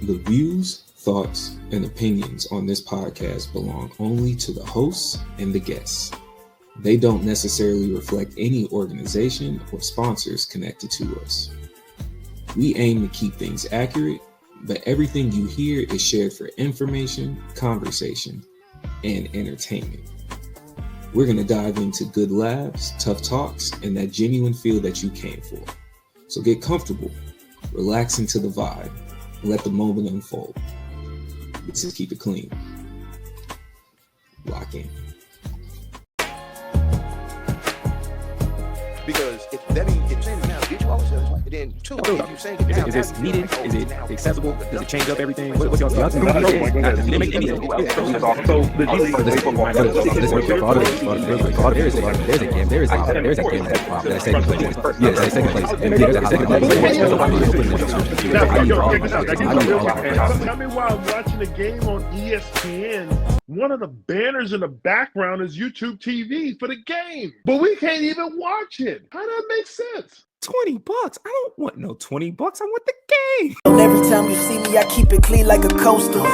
The views, thoughts, and opinions on this podcast belong only to the hosts and the guests. They don't necessarily reflect any organization or sponsors connected to us. We aim to keep things accurate, but everything you hear is shared for information, conversation, and entertainment. We're going to dive into good laughs, tough talks, and that genuine feel that you came for. So get comfortable, relax into the vibe, and let the moment unfold. This is Keep It Clean. Lock in. Because if that means if saying now, did you always say this? Then two, if you say Is this needed? Is it accessible? Does it change up everything? What's y'all's thoughts? It makes any sense. There's a game that's second place. Yes, that's second place. Tell me why I'm watching a game on ESPN. One of the banners in the background is YouTube TV for the game, but we can't even watch it. How does that make sense? $20. I don't want no $20. I want the game. Every time you see me, I keep it clean like a coastal.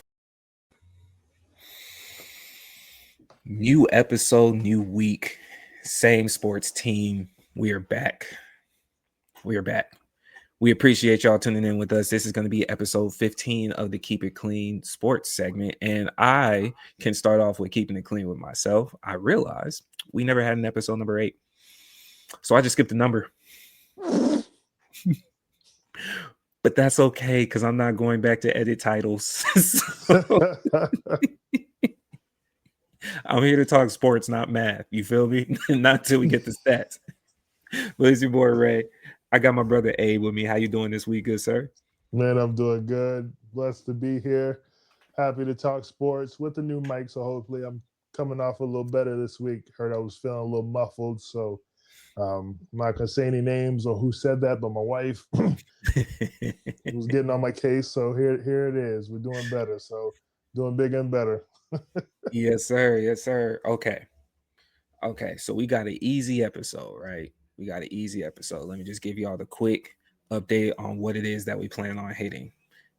New episode, new week, same sports team. We are back. We appreciate y'all tuning in with us. This is going to be episode 15 of the Keep It Clean sports segment. And I can start off with keeping it clean with myself. I realized we never had an episode number 8. So I just skipped the number. But that's okay, because I'm not going back to edit titles. I'm here to talk sports, not math. You feel me? Not till we get the stats. But it's your boy Ray. I got my brother Abe with me. How you doing this week, good sir? Man, I'm doing good. Blessed to be here. Happy to talk sports with the new mic. So hopefully I'm coming off a little better this week. Heard I was feeling a little muffled. So I'm not going to say any names or who said that, but my wife was getting on my case. So here it is. We're doing better. So doing bigger and better. Yes, sir. Yes, sir. Okay. So we got an easy episode, right? Let me just give y'all the quick update on what it is that we plan on hitting.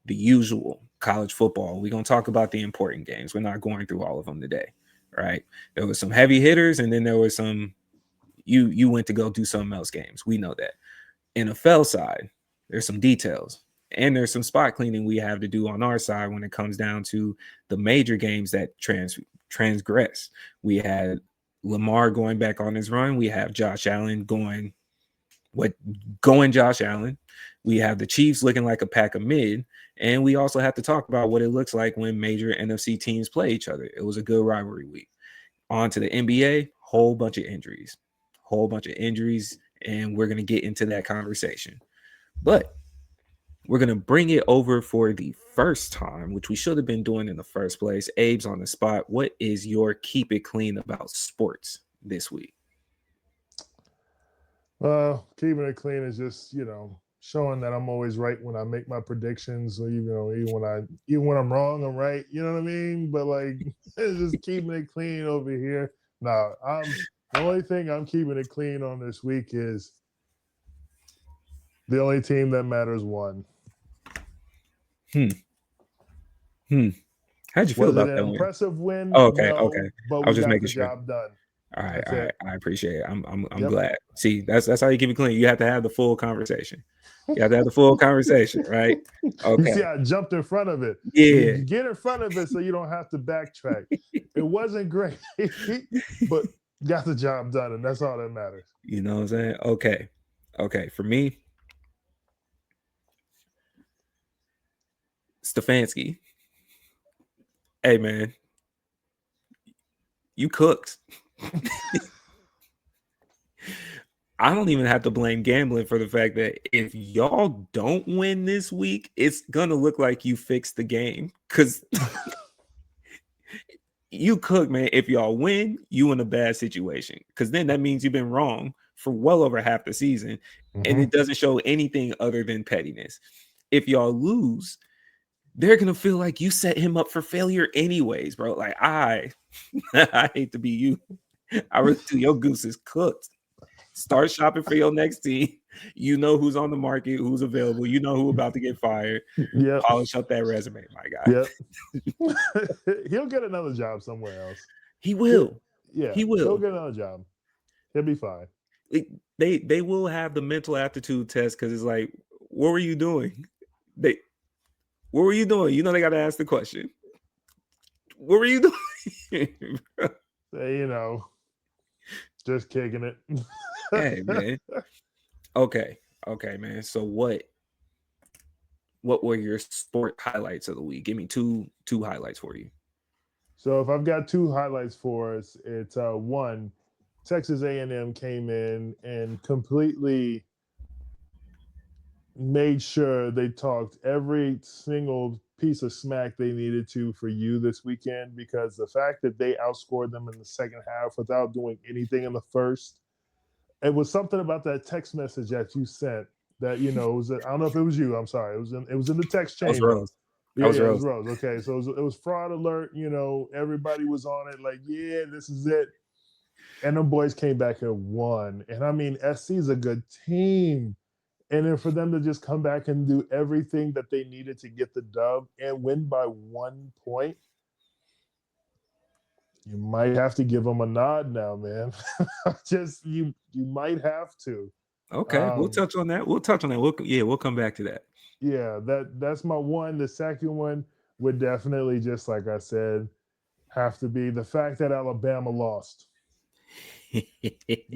The usual college football. We're going to talk about the important games. We're not going through all of them today, right? There was some heavy hitters, and then there was some you went to go do something else games. We know that. NFL side, there's some details, and there's some spot cleaning we have to do on our side when it comes down to the major games that transgress. We had Lamar going back on his run. We have Josh Allen going Josh Allen. We have the Chiefs looking like a pack of mid. And we also have to talk about what it looks like when major NFC teams play each other. It was a good rivalry week. On to the NBA, whole bunch of injuries, and we're going to get into that conversation. But we're going to bring it over for the first time, which we should have been doing in the first place. Abe's on the spot. What is your keep it clean about sports this week? Well, keeping it clean is just, showing that I'm always right when I make my predictions. So, even when I'm wrong, I'm right. You know what I mean? But it's just keeping it clean over here. No, the only thing I'm keeping it clean on this week is the only team that matters won. How'd you feel about that win? Impressive win. Oh, okay, no, okay. But I was just making the sure. job done. All right. I appreciate it. I'm Yep. glad. See, that's how you keep it clean. You have to have the full conversation. You have to have the full conversation, right? Okay. You see, I jumped in front of it. Yeah. You get in front of it so you don't have to backtrack. It wasn't great, but got the job done, and that's all that matters. You know what I'm saying? Okay. For me, Stefanski. Hey, man. You cooked. I don't even have to blame gambling for the fact that if y'all don't win this week, it's going to look like you fixed the game. Because you cook, man. If y'all win, you in a bad situation. Because then that means you've been wrong for well over half the season. Mm-hmm. And it doesn't show anything other than pettiness. If y'all lose, they're going to feel like you set him up for failure anyways, bro. Like, I hate to be you. I really do. Your goose is cooked. Start shopping for your next team. You know who's on the market, who's available. You know who about to get fired. Yep. Polish up that resume, my guy. Yep. He'll get another job somewhere else. He will. Yeah. He will. He'll get another job. He'll be fine. They will have the mental aptitude test because it's like, what were you doing? What were you doing? You know, they got to ask the question. What were you doing? You know, just kicking it. Hey, man. Okay, man. So what were your sport highlights of the week? Give me two highlights for you. So if I've got two highlights for us, it's one, Texas A&M came in and completely made sure they talked every single piece of smack they needed to for you this weekend, because the fact that they outscored them in the second half without doing anything in the first, it was something about that text message that you sent that, you know, I don't know if it was you. I'm sorry. It was in the text chain. That was Rose. Yeah, it was Rose. Okay, so it was fraud alert. You know, everybody was on it like, yeah, this is it. And the boys came back and won. And I mean, SC is a good team. And then for them to just come back and do everything that they needed to get the dub and win by 1 point, you might have to give them a nod now, man. Just you might have to. Okay, we'll touch on that. We'll come back to that. Yeah, that's my one. The second one would definitely, just like I said, have to be the fact that Alabama lost.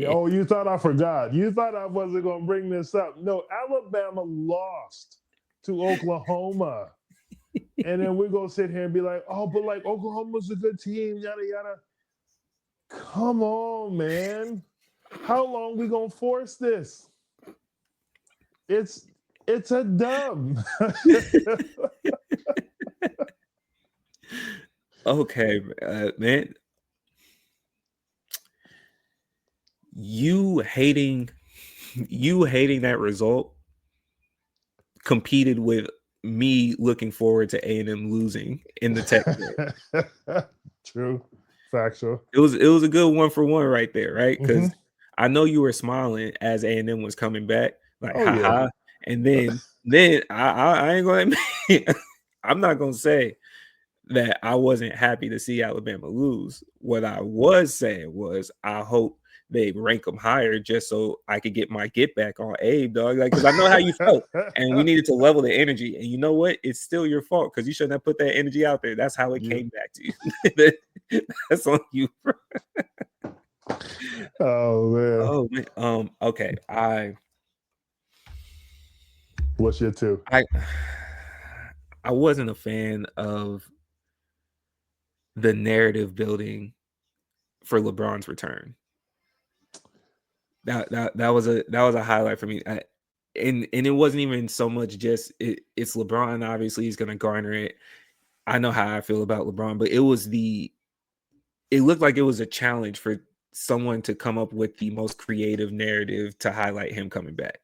Oh, you thought I forgot. You thought I wasn't going to bring this up. No, Alabama lost to Oklahoma. And then we're going to sit here and be like, oh, but like Oklahoma's a good team, yada, yada. Come on, man. How long we going to force this? It's a dub. Okay, man. You hating that result competed with me looking forward to A&M losing in the Tech game. True. Factual. It was a good 1-for-1 right there, right? Because I know you were smiling as A&M was coming back, like haha. Yeah. And then I ain't gonna admit, I'm not gonna say that I wasn't happy to see Alabama lose. What I was saying was I hope they rank them higher just so I could get my get back on Abe, dog. Like, because I know how you felt, and we needed to level the energy. And you know what? It's still your fault because you shouldn't have put that energy out there. That's how it came back to you. That's on you, bro. Oh man. Okay. What's your two? I wasn't a fan of the narrative building for LeBron's return. That was a highlight for me. And it wasn't even so much just it's LeBron. Obviously, he's going to garner it. I know how I feel about LeBron, but it looked like it was a challenge for someone to come up with the most creative narrative to highlight him coming back.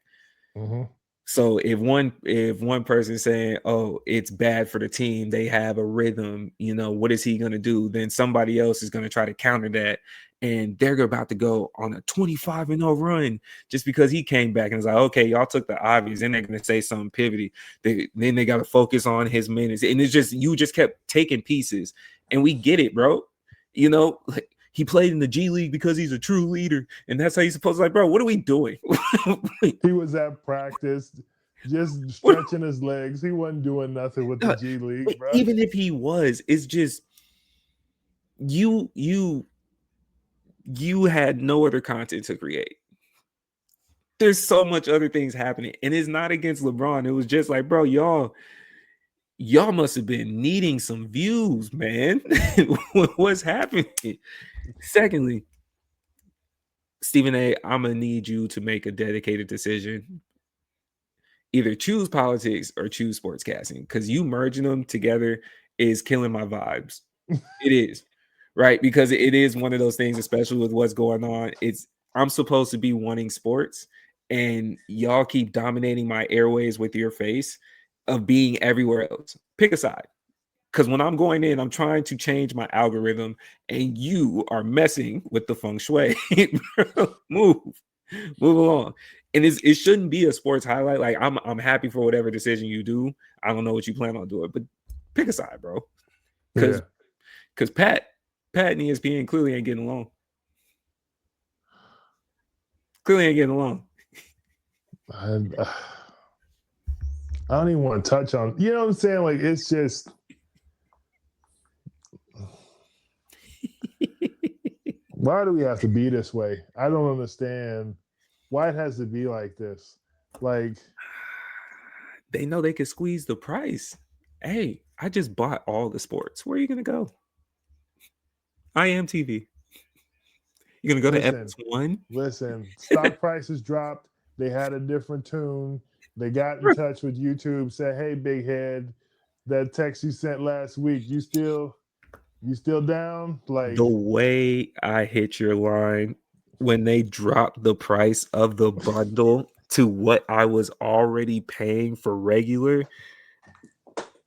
Mm-hmm. So if one person saying, "Oh, it's bad for the team, they have a rhythm," you know, what is he going to do? Then somebody else is going to try to counter that, and they're about to go on a 25-0 run just because he came back and was like, "Okay, y'all took the obvious." Then they're going to say something pivoty. Then they got to focus on his minutes, and it's just you just kept taking pieces, and we get it, bro. You know. He played in the G League because he's a true leader, and that's how he's supposed to. Like, bro, what are we doing? He was at practice, just stretching his legs. He wasn't doing nothing with the G League, bro. Even if he was, it's just you had no other content to create. There's so much other things happening, and it's not against LeBron. It was just like, bro, y'all must have been needing some views, man. What's happening? Secondly, Stephen A., I'm going to need you to make a dedicated decision. Either choose politics or choose sportscasting, because you merging them together is killing my vibes. It is, right? Because it is one of those things, especially with what's going on. I'm supposed to be wanting sports, and y'all keep dominating my airways with your face of being everywhere else. Pick a side. Because when I'm going in, I'm trying to change my algorithm, and you are messing with the feng shui. Move along. And it shouldn't be a sports highlight. Like I'm happy for whatever decision you do. I don't know what you plan on doing, but pick a side, bro. Because Pat and ESPN clearly ain't getting along. Clearly ain't getting along. And I don't even want to touch on. You know what I'm saying? Like it's just. Why do we have to be this way? I don't understand why it has to be like this. Like they know they can squeeze the price. Hey, I just bought all the sports. Where are you gonna go? I am TV. You're gonna go to FS1? Listen, stock prices dropped. They had a different tune. They got in touch with YouTube, said, "Hey, big head, that text you sent last week, you still down?" Like the way I hit your line when they dropped the price of the bundle to what I was already paying for regular.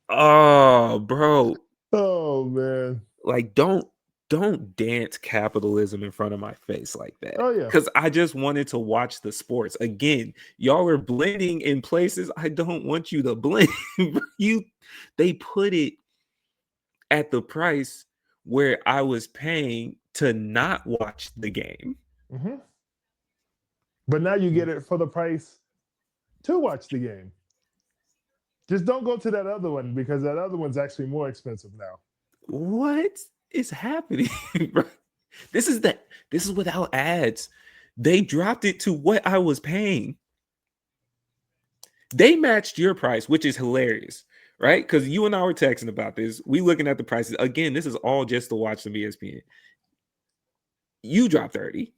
Oh, bro. Oh man. Like don't dance capitalism in front of my face like that. Oh yeah. Because I just wanted to watch the sports. Again, y'all are blending in places I don't want you to blend. They put it at the price where I was paying to not watch the game. Mm-hmm. But now you get it for the price to watch the game. Just don't go to that other one because that other one's actually more expensive now. What is happening? This is without ads. They dropped it to what I was paying. They matched your price, which is hilarious, right? Because you and I were texting about this. We looking at the prices. Again, this is all just to watch some ESPN. You dropped 30.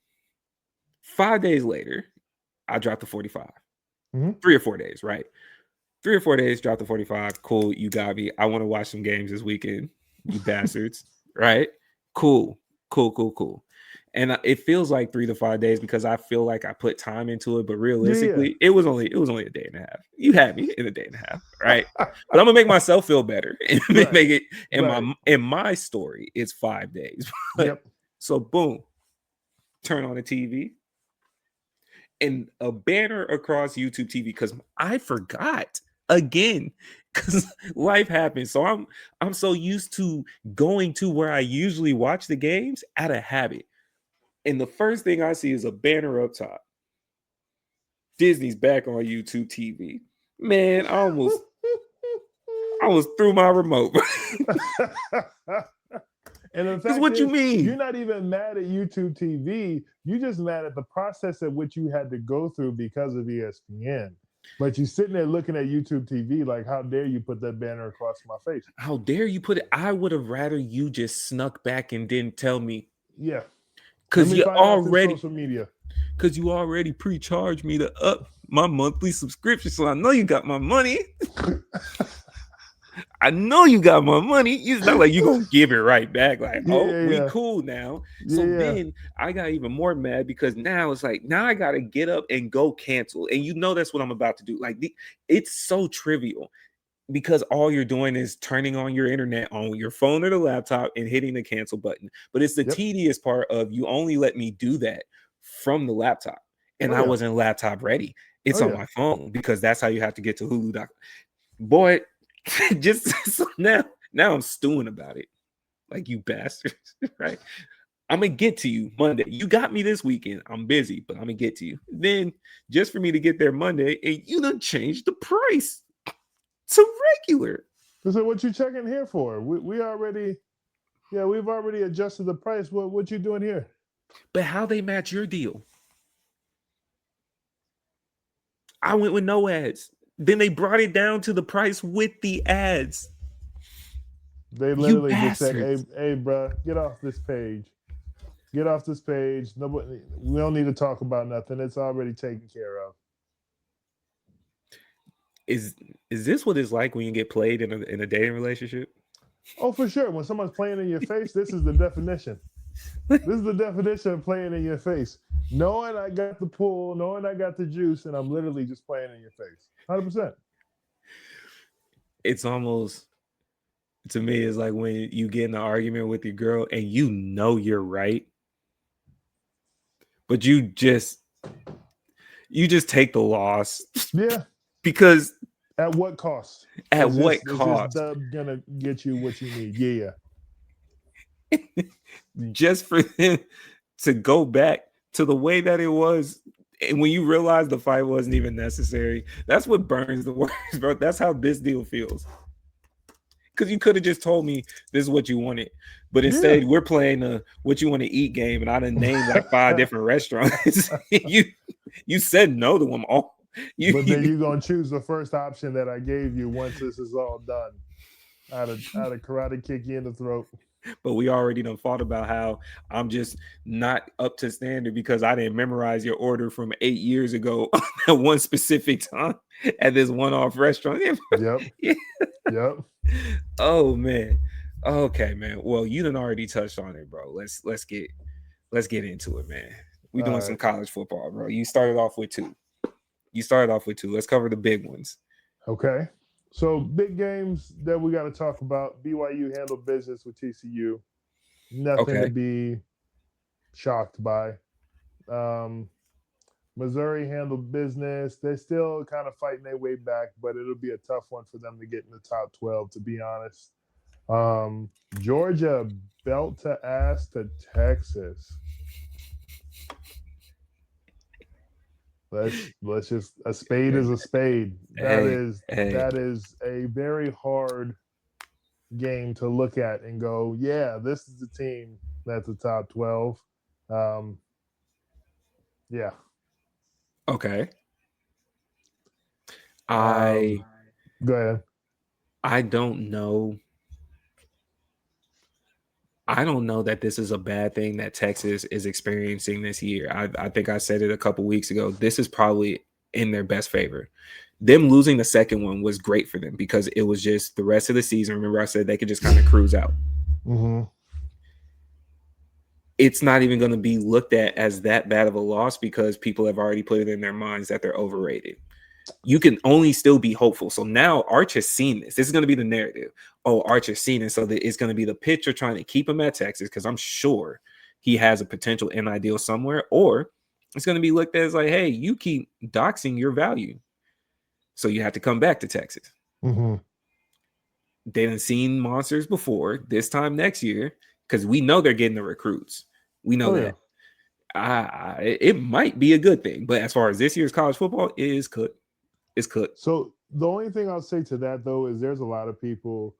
5 days later, I dropped to 45. 3 or 4 days, right? 3 or 4 days, dropped to 45. Cool, you got me. I want to watch some games this weekend, you bastards, right? Cool. And it feels like 3 to 5 days because I feel like I put time into it, but realistically, it was only a day and a half. You had me in a day and a half, right? But I'm gonna make myself feel better and make it in my story. It's 5 days. Yep. So boom, turn on the TV. And a banner across YouTube TV because I forgot again because life happens. So I'm so used to going to where I usually watch the games out of habit. And the first thing I see is a banner up top. Disney's back on YouTube TV. Man, I almost threw my remote. And the fact what is, you mean? You're not even mad at YouTube TV. You're just mad at the process at which you had to go through because of ESPN. But you're sitting there looking at YouTube TV like, how dare you put that banner across my face? How dare you put it? I would have rather you just snuck back and didn't tell me. Yeah. Because you already social media. Because you already pre-charged me to up my monthly subscription. So I know you got my money. I know you got my money. It's not like you're going to give it right back. Like, we cool now. So then I got even more mad because now it's like, now I got to get up and go cancel. And you know that's what I'm about to do. Like, it's so trivial because all you're doing is turning on your internet on your phone or the laptop and hitting the cancel button. But it's the tedious part of you only let me do that from the laptop. And I wasn't laptop ready. It's on my phone because that's how you have to get to Hulu. Boy, just so now I'm stewing about it. Like, you bastards, right? I'm gonna get to you Monday. You got me this weekend. I'm busy, but I'm gonna get to you. Then just for me to get there Monday, and you done changed the price to regular. So what you checking here for? We've already adjusted the price. What you doing here? But how they match your deal? I went with no ads. Then they brought it down to the price with the ads. They literally just said, hey, bro, get off this page. Get off this page. Nobody, we don't need to talk about nothing. It's already taken care of. Is this what it's like when you get played in a dating relationship? Oh, for sure. When someone's playing in your face, this is the definition. This is the definition of playing in your face. Knowing I got the pull, knowing I got the juice, and I'm literally just playing in your face. 100%. It's almost, to me, it's like when you get in an argument with your girl and you know you're right, but you just You just take the loss. Yeah. Because at what cost? At what Is cost? this dub gonna get you what you need? Yeah. Just for them to go back to the way that it was. And when you realize the fight wasn't even necessary, that's what burns the worst, bro. That's how this deal feels. Because you could have just told me this is what you wanted. But instead, we're playing a what you want to eat game, and I done named like 5 different restaurants. you said no to them all. But then you're gonna choose the first option that I gave you once this is all done. I'd karate kick you in the throat. But we already done fought about how I'm just not up to standard because I didn't memorize your order from 8 years ago at one specific time at this one-off restaurant. Yep. Yeah. Yep. Oh man. Okay, man. Well, you done already touched on it, bro. Let's get into it, man. We doing some college football, bro. You started off with 2. Let's cover the big ones. Okay. So big games that we got to talk about. BYU handled business with TCU. Nothing to be shocked by. Missouri handled business. They're still kind of fighting their way back, but it'll be a tough one for them to get in the top 12, to be honest. Georgia belt to ass to Texas. Let's just, a spade is a spade. That is a very hard game to look at and go, yeah, this is the team that's the top 12. Yeah. Okay. Go ahead. I don't know that this is a bad thing that Texas is experiencing this year. I think I said it a couple weeks ago. This is probably in their best favor. Them losing the second one was great for them because it was just the rest of the season. Remember I said they could just kind of cruise out. Mm-hmm. It's not even going to be looked at as that bad of a loss because people have already put it in their minds that they're overrated. You can only still be hopeful. So now Arch has seen this. This is going to be the narrative. Oh, Arch has seen it. So it's going to be the pitcher trying to keep him at Texas because I'm sure he has a potential NIL deal somewhere. Or it's going to be looked at as like, hey, you keep doxing your value. So you have to come back to Texas. Mm-hmm. They done seen monsters before. This time next year, because we know they're getting the recruits. We know that. It might be a good thing. But as far as this year's college football, it is cooked. It's cooked. So the only thing I'll say to that, though, is there's a lot of people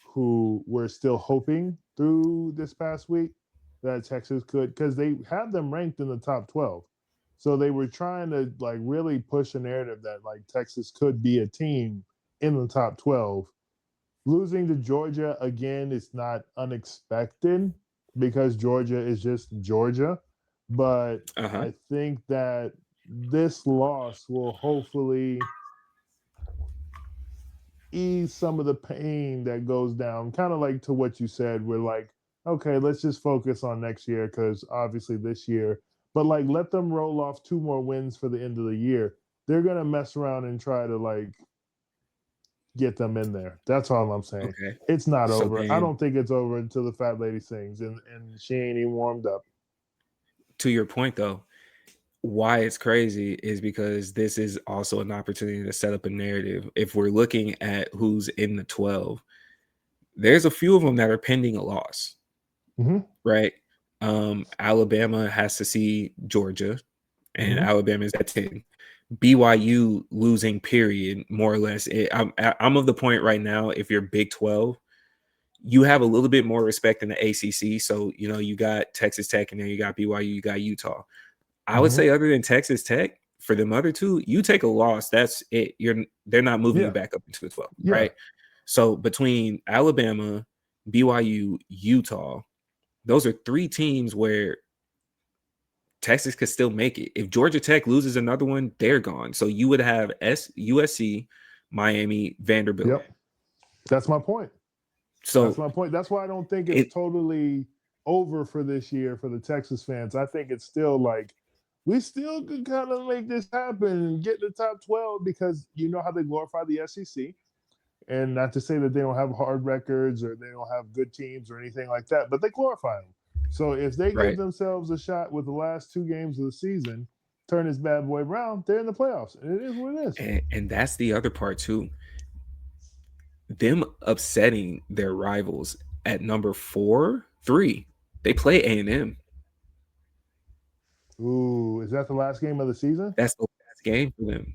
who were still hoping through this past week that Texas could, because they had them ranked in the top 12. So they were trying to like really push a narrative that like Texas could be a team in the top 12. Losing to Georgia again is not unexpected because Georgia is just Georgia. But I think that this loss will hopefully ease some of the pain that goes down, kind of like to what you said. We're like, okay, let's just focus on next year because obviously this year, but like let them roll off 2 more wins for the end of the year. They're going to mess around and try to like get them in there. That's all I'm saying. Okay. It's not over. I don't think it's over until the fat lady sings and she ain't even warmed up. To your point, though, why it's crazy is because this is also an opportunity to set up a narrative. If we're looking at who's in the 12, there's a few of them that are pending a loss, right? Alabama has to see Georgia, and Alabama is at 10. BYU losing, period, more or less. I'm of the point right now, if you're Big 12, you have a little bit more respect in the ACC. So, you know, you got Texas Tech and then you got BYU, you got Utah. I would say other than Texas Tech, for them other two, you take a loss, that's it. They're not moving you back up into the 12, right? So between Alabama, BYU, Utah, those are 3 teams where Texas could still make it. If Georgia Tech loses another one, they're gone. So you would have USC, Miami, Vanderbilt. Yep. That's my point. So that's my point. That's why I don't think it's totally over for this year for the Texas fans. I think it's still like we still could kind of make this happen and get the top 12 because you know how they glorify the SEC. And not to say that they don't have hard records or they don't have good teams or anything like that, but they glorify them. So if they give themselves a shot with the last 2 games of the season turn this bad boy around, they're in the playoffs. And it is what it is. And that's the other part too. Them upsetting their rivals at number 3, they play A&M. Ooh, is that the last game of the season? That's the last game for them.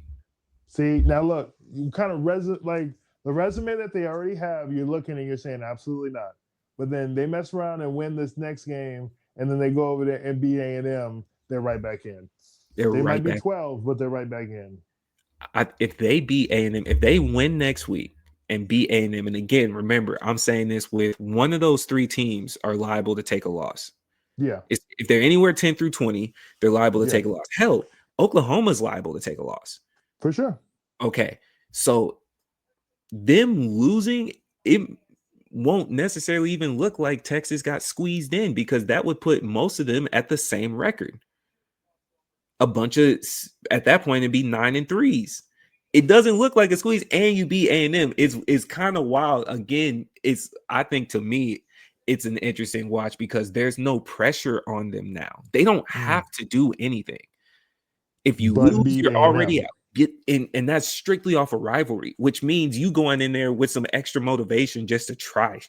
See, now look, you kind of like the resume that they already have, you're looking and you're saying absolutely not. But then they mess around and win this next game, and then they go over there and beat A&M, they're right back in. They might be 12, but they're right back in. If they beat A&M, if they win next week and beat A&M, and again, remember, I'm saying this with one of those 3 teams are liable to take a loss. Yeah. If they're anywhere 10 through 20, they're liable to take a loss. Hell, Oklahoma's liable to take a loss. For sure. Okay. So them losing, it won't necessarily even look like Texas got squeezed in, because that would put most of them at the same record. A bunch of, at that point, it'd be 9-3s. It doesn't look like a squeeze, and you beat A&M. It's kind of wild. Again, I think to me, it's an interesting watch because there's no pressure on them now. They don't have to do anything. If you lose, you're already out. And that's strictly off a rivalry, which means you going in there with some extra motivation just to try,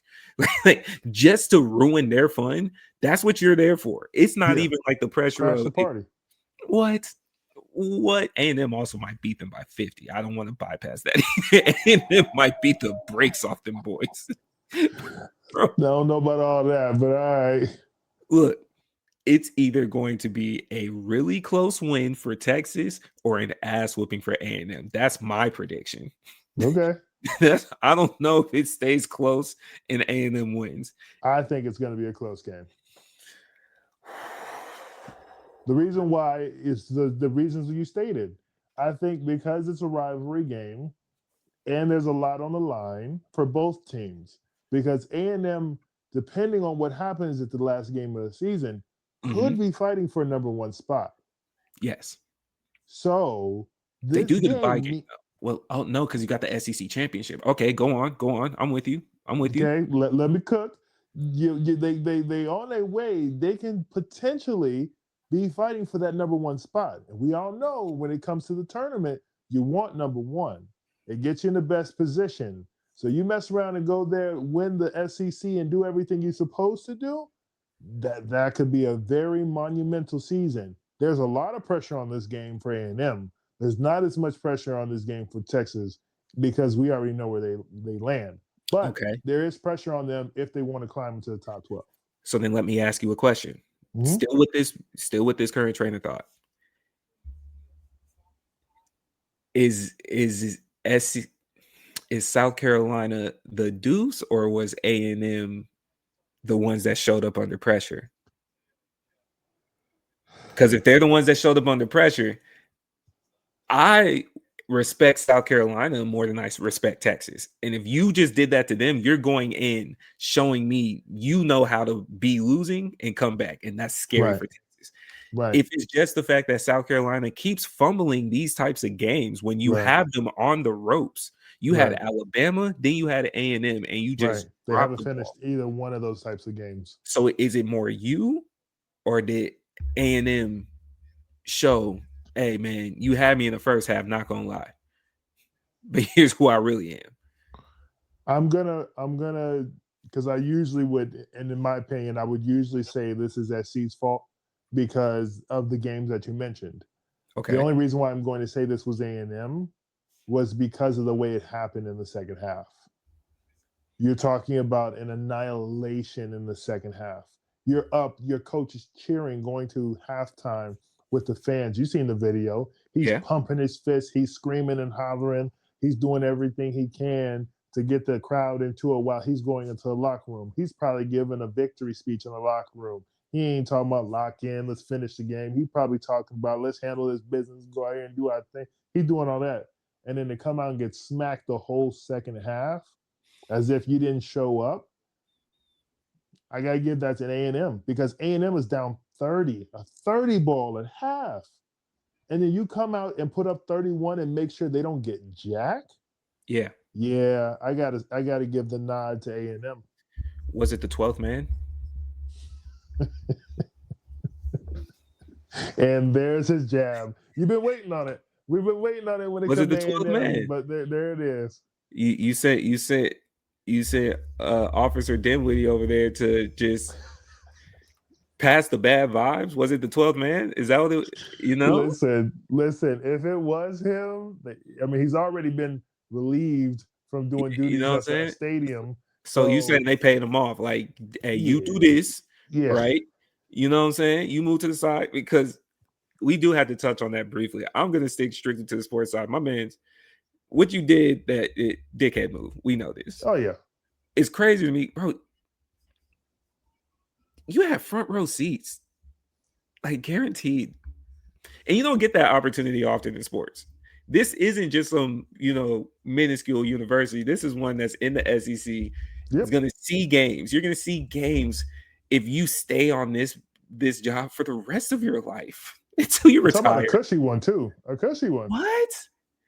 like just to ruin their fun. That's what you're there for. It's not even like the pressure of the party. What? A&M also might beat them by 50. I don't want to bypass that. A&M might beat the brakes off them boys. Bro. I don't know about all that, but all right. Look, it's either going to be a really close win for Texas or an ass whooping for A&M. That's my prediction. Okay. I don't know if it stays close and A&M wins. I think it's going to be a close game. The reason why is the reasons you stated. I think because it's a rivalry game and there's a lot on the line for both teams. Because A&M, depending on what happens at the last game of the season, could be fighting for a number 1 spot. Yes. So they do get a bye game. Well, oh no, because you got the SEC championship. Okay, go on. I'm with you. Okay, let me cook. They on their way. They can potentially be fighting for that number 1 spot. And we all know when it comes to the tournament, you want number 1. It gets you in the best position. So you mess around and go there, win the SEC, and do everything you're supposed to do. That could be a very monumental season. There's a lot of pressure on this game for A&M. There's not as much pressure on this game for Texas because we already know where they land. But there is pressure on them if they want to climb into the top 12. So then let me ask you a question. Still with this current train of thought. Is South Carolina the deuce, or was A&M the ones that showed up under pressure? Because if they're the ones that showed up under pressure, I respect South Carolina more than I respect Texas. And if you just did that to them, you're going in showing me you know how to be losing and come back. And that's scary for Texas. Right. If it's just the fact that South Carolina keeps fumbling these types of games when you have them on the ropes. You had Alabama, then you had A&M, and you just they haven't finished either one of those types of games. So is it more you, or did A&M show, hey man, you had me in the first half, not gonna lie, but here's who I really am? I'm gonna because I usually would, and in my opinion, I would usually say this is SC's fault because of the games that you mentioned. Okay. The only reason why I'm going to say this was A&M was because of the way it happened in the second half. You're talking about an annihilation in the second half. You're up, your coach is cheering, going to halftime with the fans. You've seen the video. He's pumping his fist. He's screaming and hollering. He's doing everything he can to get the crowd into it while he's going into the locker room. He's probably giving a victory speech in the locker room. He ain't talking about lock in, let's finish the game. He's probably talking about let's handle this business, go out here and do our thing. He's doing all that. And then to come out and get smacked the whole second half as if you didn't show up, I got to give that to A&M because A&M is down 30, a 30 ball at half. And then you come out and put up 31 and make sure they don't get jacked. Yeah. Yeah, I gotta give the nod to A&M. Was it the 12th man? And there's his jab. You've been waiting on it. We've been waiting on it when it Was comes it the to 12th A&M, man? but there it is. You said Officer Dinwiddie over there to just pass the bad vibes. Was it the 12th man? Is that what it, Listen. If it was him, I mean, he's already been relieved from doing You duties know what I'm at the saying? stadium. So you said they paid him off. Like, hey, you do this, Yeah. right? You know what I'm saying? You move to the side because we do have to touch on that briefly. I'm gonna stick strictly to the sports side. My man's what you did dickhead move. We know this. Oh yeah. It's crazy to me, bro. You have front row seats, like guaranteed. And you don't get that opportunity often in sports. This isn't just some, minuscule university. This is one that's in the SEC. Yep. It's going to see games. You're going to see games if you stay on this job for the rest of your life until you retire. Talking about a cushy one too. A cushy one. What?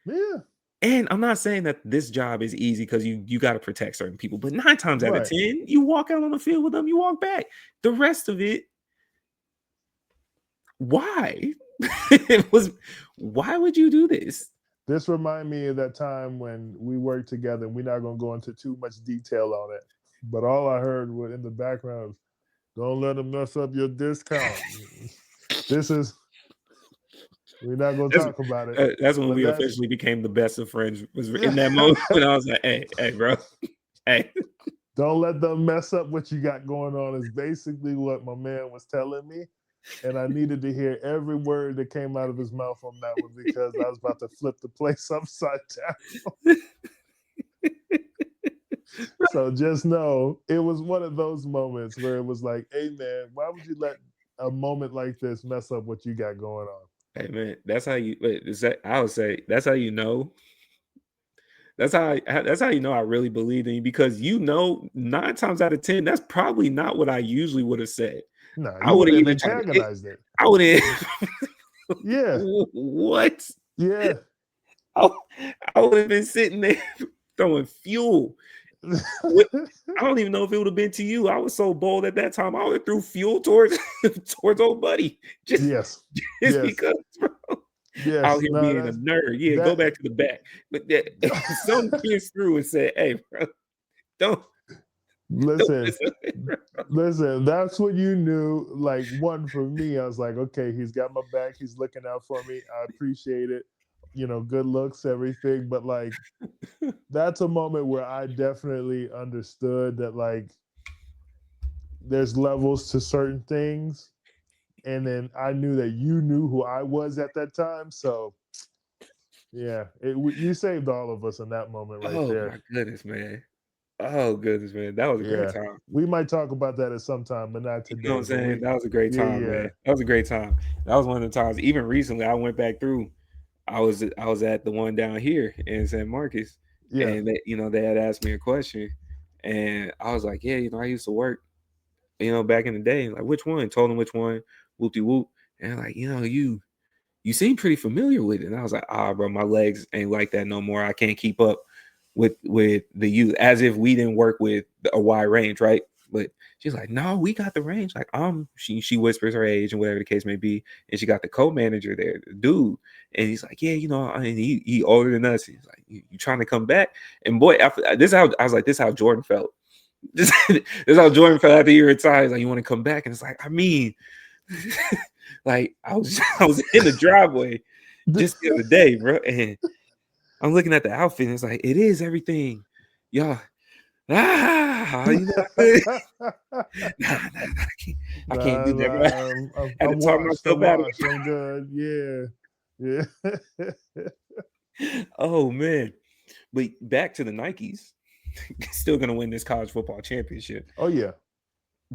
Yeah. And I'm not saying that this job is easy because you got to protect certain people, but 9 times out of 10, you walk out on the field with them, you walk back. The rest of it, why? Why would you do this? This reminds me of that time when we worked together. We're not going to go into too much detail on it, but all I heard in the background was, "Don't let them mess up your discount." We're not going to talk about it. That's when we officially became the best of friends. Was in that moment when I was like, "Hey, bro, hey, don't let them mess up what you got going on." Is basically what my man was telling me. And I needed to hear every word that came out of his mouth on that one because I was about to flip the place upside down. So just know it was one of those moments where it was like, hey, man, why would you let a moment like this mess up what you got going on? Hey, man, that's how you – I would say that's how you know. That's how you know I really believed in you because 9 times out of 10, that's probably not what I usually would have said. No, I would have even antagonized it. I would have. Yeah. What? Yeah. I would have been sitting there throwing fuel. I don't even know if it would have been to you. I was so bold at that time. I would have threw fuel towards old buddy. Just because, bro. Yes. Out here being a nerd. Yeah, go back to the back. But some pierced through and said, hey, bro, don't. Listen, that's what you knew. Like, one for me, I was like, okay, he's got my back. He's looking out for me. I appreciate it. Good looks, everything. But like, that's a moment where I definitely understood that like there's levels to certain things. And then I knew that you knew who I was at that time. So yeah, you saved all of us in that moment right there. Oh my goodness, man. Oh goodness, man. That was a great time. We might talk about that at some time, but not today. You know what I'm saying? That was a great time, man. That was a great time. That was one of the times. Even recently, I went back through. I was at the one down here in San Marcos, and they had asked me a question, and I was like, yeah, I used to work, back in the day. Like, which one? Told them which one. Whoop de whoop, and like, you seem pretty familiar with it. And I was like, bro, my legs ain't like that no more. I can't keep up with the youth, as if we didn't work with a wide range, right? But she's like, no, we got the range. Like, she whispers her age and whatever the case may be, and she got the co-manager there, the dude, and he's like, yeah, and he older than us. He's like, you trying to come back? And boy, after this, I was like, this is how Jordan felt. This is how Jordan felt after he retired. He's like, you want to come back? And it's like, I mean, like I was in the driveway just the other day, bro, and I'm looking at the outfit, and it's like, it is everything, y'all. I can't do that, bro. I had to talk myself out of it. I'm good. Yeah. Oh man, but back to the Nikes. Still gonna win this college football championship. Oh yeah.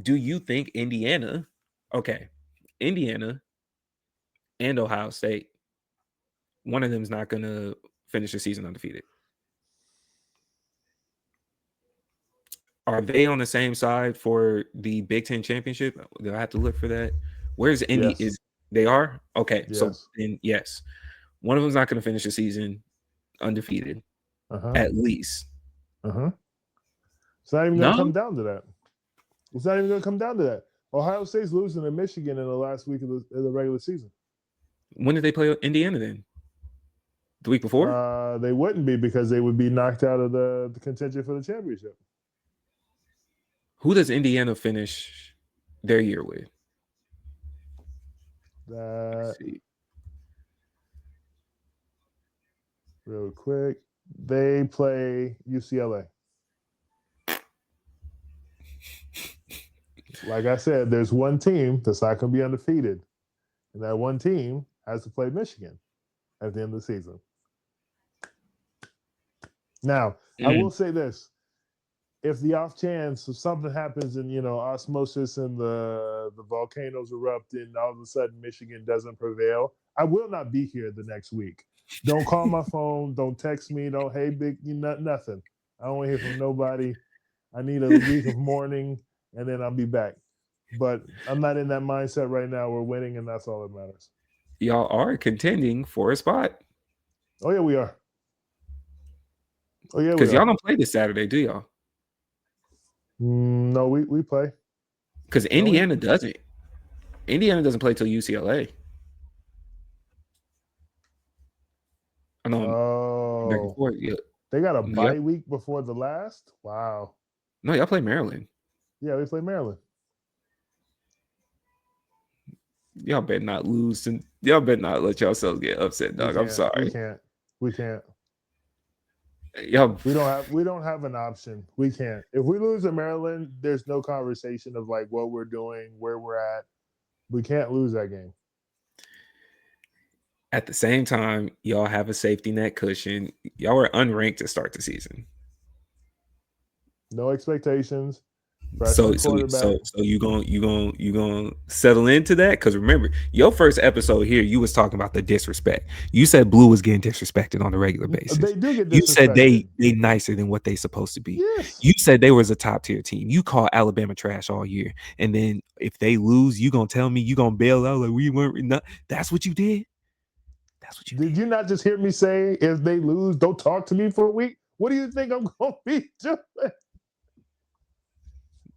Do you think Indiana and Ohio State, one of them is not gonna finish the season undefeated? Are they on the same side for the Big Ten championship? Do I have to look for that? Where's Indy? Yes. They are? Okay. Yes. So then yes. One of them's not going to finish the season undefeated. At least. It's not even going to come down to that. It's not even going to come down to that. Ohio State's losing to Michigan in the last week of the regular season. When did they play Indiana then? The week before? They wouldn't be because they would be knocked out of the contention for the championship. Who does Indiana finish their year with? Let's see. Real quick. They play UCLA. Like I said, there's one team that's not going to be undefeated. And that one team has to play Michigan at the end of the season. Now, I will say this. If the off chance of something happens and, osmosis and the volcanoes erupt and all of a sudden Michigan doesn't prevail, I will not be here the next week. Don't call my phone. Don't text me. Don't, hey, big, nothing. I don't want to hear from nobody. I need a week of mourning, and then I'll be back. But I'm not in that mindset right now. We're winning, and that's all that matters. Y'all are contending for a spot. Oh, yeah, we are. Oh, yeah, because y'all don't play this Saturday, do y'all? No, we play. Because Indiana doesn't. Indiana doesn't play till UCLA. I know. Oh, they got a bye week before the last? Wow. No, y'all play Maryland. Yeah, we play Maryland. Y'all better not lose, and y'all better not let yourselves get upset, dog. I'm sorry. We can't. Y'all, we don't have an option. We can't. If we lose to Maryland, there's no conversation of like what we're doing, where we're at. We can't lose that game. At the same time, y'all have a safety net cushion. Y'all were unranked to start the season. No expectations. So you gonna settle into that? Because remember, your first episode here, you was talking about the disrespect. You said Blue was getting disrespected on a regular basis. They do get disrespected. You said they nicer than what they supposed to be. Yes. You said they was a top tier team. You called Alabama trash all year, and then if they lose, you gonna tell me you gonna bail out like we weren't. Not, that's what you did. That's what you did. Did you not just hear me say if they lose, don't talk to me for a week? What do you think I'm gonna be doing?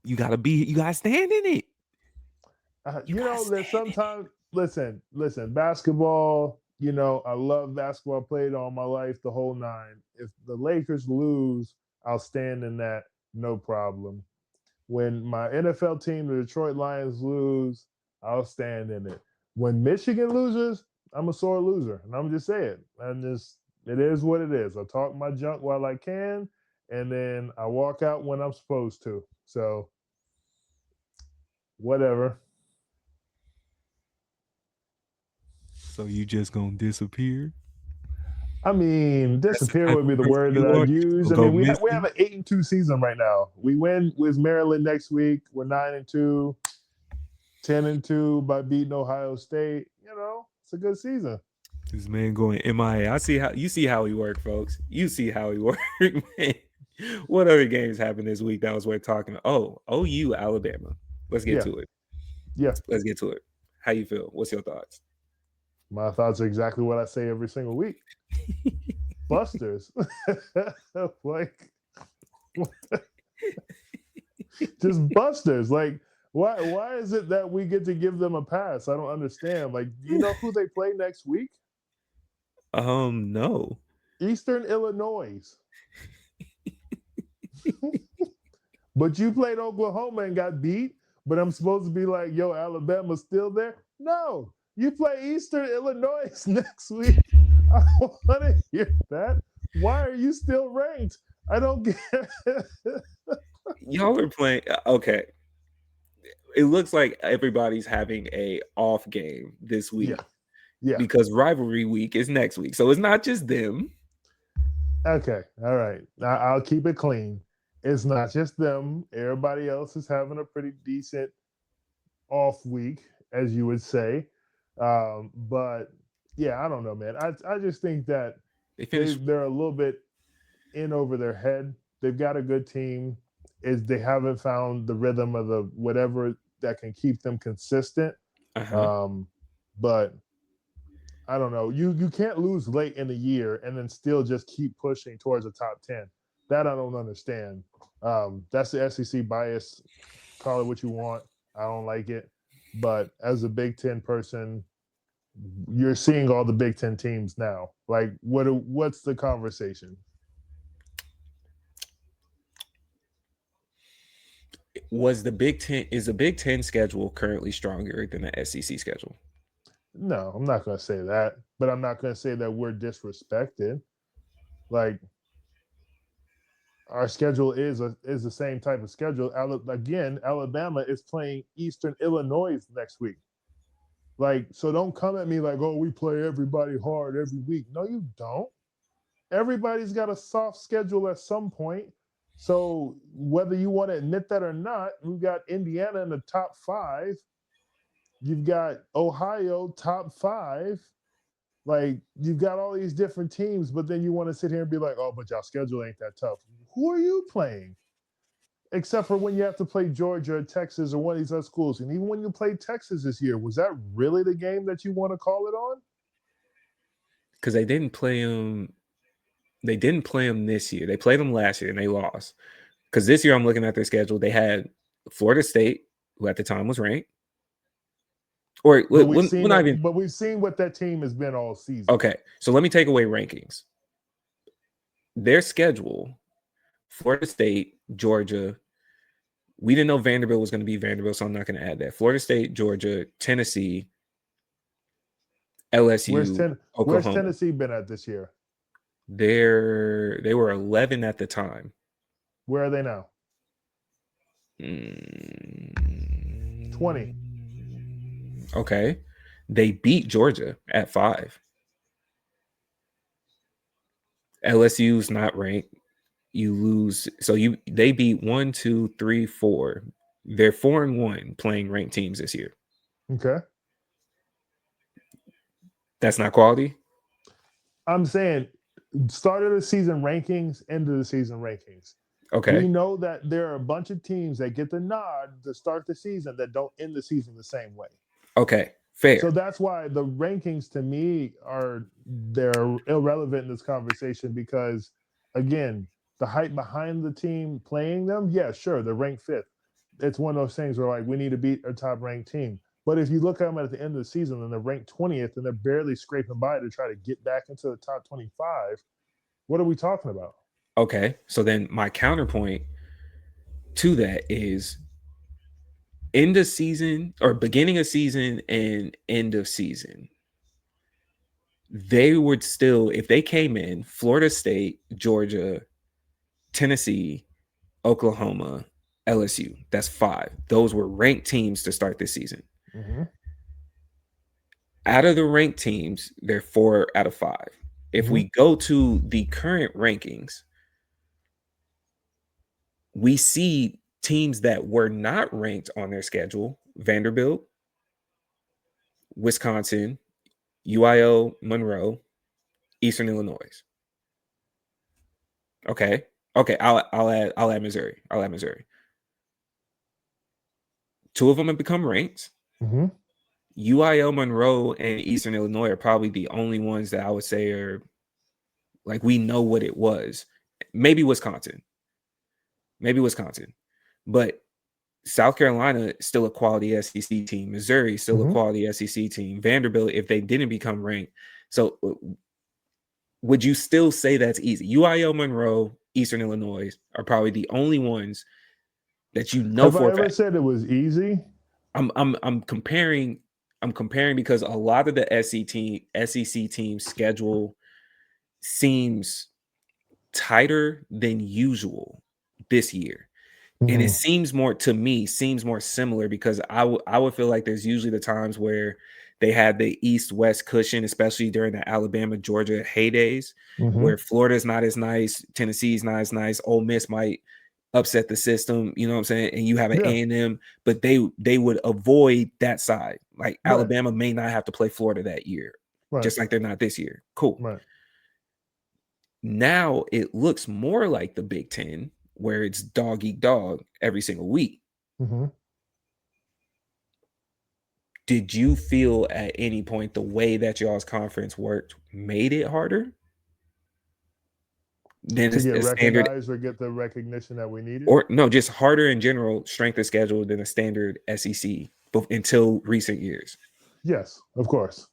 You gotta stand in it. There's sometimes listen, basketball, I love basketball, played all my life, the whole nine. If the Lakers lose, I'll stand in that, no problem. When my NFL team, the Detroit Lions, lose, I'll stand in it. When Michigan loses, I'm a sore loser. And I'm just saying. It is what it is. I talk my junk while I can, and then I walk out when I'm supposed to. So whatever. So you just gonna disappear? I mean, disappear would be the word that I'd use. I mean, we have an 8-2 season right now. We win with Maryland next week. We're 9-2, 10-2 by beating Ohio State. It's a good season. This man going MIA. You see how he work, folks. You see how he work, man. What other games happened this week that was worth talking? Oh, OU, Alabama. Let's get to it. Yeah. Let's get to it. How you feel? What's your thoughts? My thoughts are exactly what I say every single week. Busters. Like, just busters. Like, why is it that we get to give them a pass? I don't understand. Like, do you know who they play next week? No. Eastern Illinois. But you played Oklahoma and got beat, but I'm supposed to be like, yo, Alabama's still there? No. You play Eastern Illinois next week. I don't want to hear that. Why are you still ranked? I don't get it. Y'all are playing. Okay. It looks like everybody's having a off game this week. Yeah. Because rivalry week is next week. So it's not just them. Okay. All right. I'll keep it clean. It's not just them. Everybody else is having a pretty decent off week, as you would say. But yeah, I don't know, man. I just think that they're a little bit in over their head. They've got a good team. They haven't found the rhythm of the whatever that can keep them consistent. But I don't know. You can't lose late in the year and then still just keep pushing towards the top 10. That I don't understand. That's the SEC bias. Call it what you want. I don't like it. But as a Big Ten person, you're seeing all the Big Ten teams now. Like, what's the conversation? Is the Big Ten schedule currently stronger than the SEC schedule? No, I'm not going to say that, but I'm not going to say that we're disrespected. Like, our schedule is the same type of schedule. Again, Alabama is playing Eastern Illinois next week. Like, so don't come at me like, oh, we play everybody hard every week. No, you don't. Everybody's got a soft schedule at some point. So whether you want to admit that or not, we've got Indiana in the top 5. You've got Ohio top 5. Like, you've got all these different teams, but then you want to sit here and be like, oh, but y'all schedule ain't that tough. Who are you playing? Except for when you have to play Georgia or Texas or one of these other schools. And even when you played Texas this year, was that really the game that you want to call it on? Because they didn't play them. They didn't play them this year. They played them last year and they lost. Because this year I'm looking at their schedule. They had Florida State, who at the time was ranked. But we've seen what that team has been all season. Okay, so let me take away rankings. Their schedule: Florida State, Georgia. We didn't know Vanderbilt was going to be Vanderbilt, so I'm not going to add that. Florida State, Georgia, Tennessee, LSU, Oklahoma. Where's Tennessee been at this year? They were 11 at the time. Where are they now? 20. Okay. They beat Georgia at 5. LSU's not ranked. You lose. So they beat 1, 2, 3, 4. They're 4-1 playing ranked teams this year. Okay. That's not quality? I'm saying start of the season rankings, end of the season rankings. Okay. We know that there are a bunch of teams that get the nod to start the season that don't end the season the same way. Okay, fair. So that's why the rankings to me they're irrelevant in this conversation because, again, the hype behind the team playing them, yeah, sure, they're ranked 5th. It's one of those things where, like, we need to beat a top-ranked team. But if you look at them at the end of the season and they're ranked 20th and they're barely scraping by to try to get back into the top 25, what are we talking about? Okay, so then my counterpoint to that is end of season or beginning of season and end of season. They would still, if they came in, Florida State, Georgia, Tennessee, Oklahoma, LSU, that's 5. Those were ranked teams to start this season. Mm-hmm. Out of the ranked teams, they're 4 out of 5. If we go to the current rankings, we see teams that were not ranked on their schedule: Vanderbilt, Wisconsin, UIO, Monroe, Eastern Illinois. Okay. I'll add Missouri. 2 of them have become ranked. Mm-hmm. UIO, Monroe, and Eastern Illinois are probably the only ones that I would say are like we know what it was. Maybe Wisconsin. But South Carolina is still a quality SEC team. Missouri is still a quality SEC team. Vanderbilt, if they didn't become ranked. So would you still say that's easy? UIO, Monroe, Eastern Illinois are probably the only ones that you know for a fact. Have I ever said it was easy? I'm comparing because a lot of the SEC team schedule seems tighter than usual this year. And it seems more similar because I would feel like there's usually the times where they had the East-West cushion, especially during the Alabama-Georgia heydays, where Florida's not as nice, Tennessee's not as nice, Ole Miss might upset the system, you know what I'm saying? And you have an A&M, but they would avoid that side. Like Alabama may not have to play Florida that year, just like they're not this year. Cool. Right. Now it looks more like the Big Ten, where it's dog eat dog every single week. Did you feel at any point the way that y'all's conference worked made it harder? than to get a standard, recognized or get the recognition that we needed. or no, just harder in general strength of schedule than a standard SEC until recent years. Yes, of course.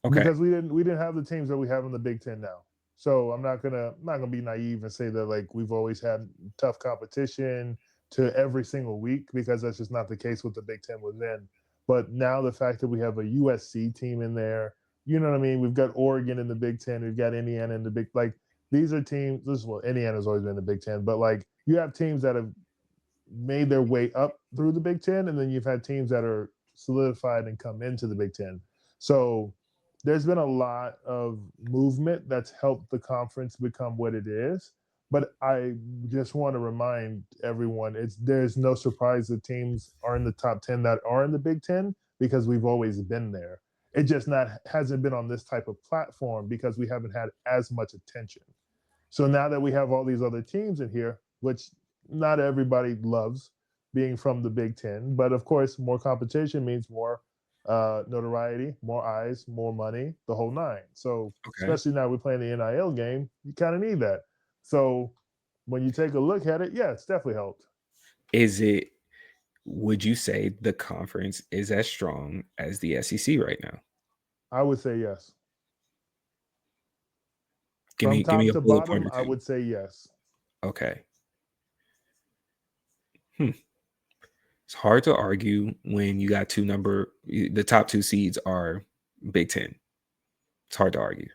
Okay. Because we didn't have the teams that we have in the Big Ten now. So I'm not gonna be naive and say that like we've always had tough competition to every single week, because that's just not the case with the Big Ten was in. But now the fact that we have a USC team in there, you know what I mean? We've got Oregon in the Big Ten, we've got Indiana in the Big, like these are teams. Indiana's always been in the Big Ten, but like you have teams that have made their way up through the Big Ten, and then you've had teams that are solidified and come into the Big Ten. So there's been a lot of movement that's helped the conference become what it is. But I just want to remind everyone, there's no surprise that teams are in the top 10 that are in the Big Ten, because we've always been there. It just hasn't been on this type of platform because we haven't had as much attention. So now that we have all these other teams in here, which not everybody loves being from the Big Ten, but of course, more competition means more notoriety, more eyes, more money, the whole nine. So especially now we're playing the NIL game, you kind of need that. So when you take a look at it, yeah, it's definitely helped. Would you say the conference is as strong as the SEC right now? I would say yes. Give me a bullet point or two. I would say yes. Okay. It's hard to argue when you got the top two seeds are Big Ten. It's hard to argue.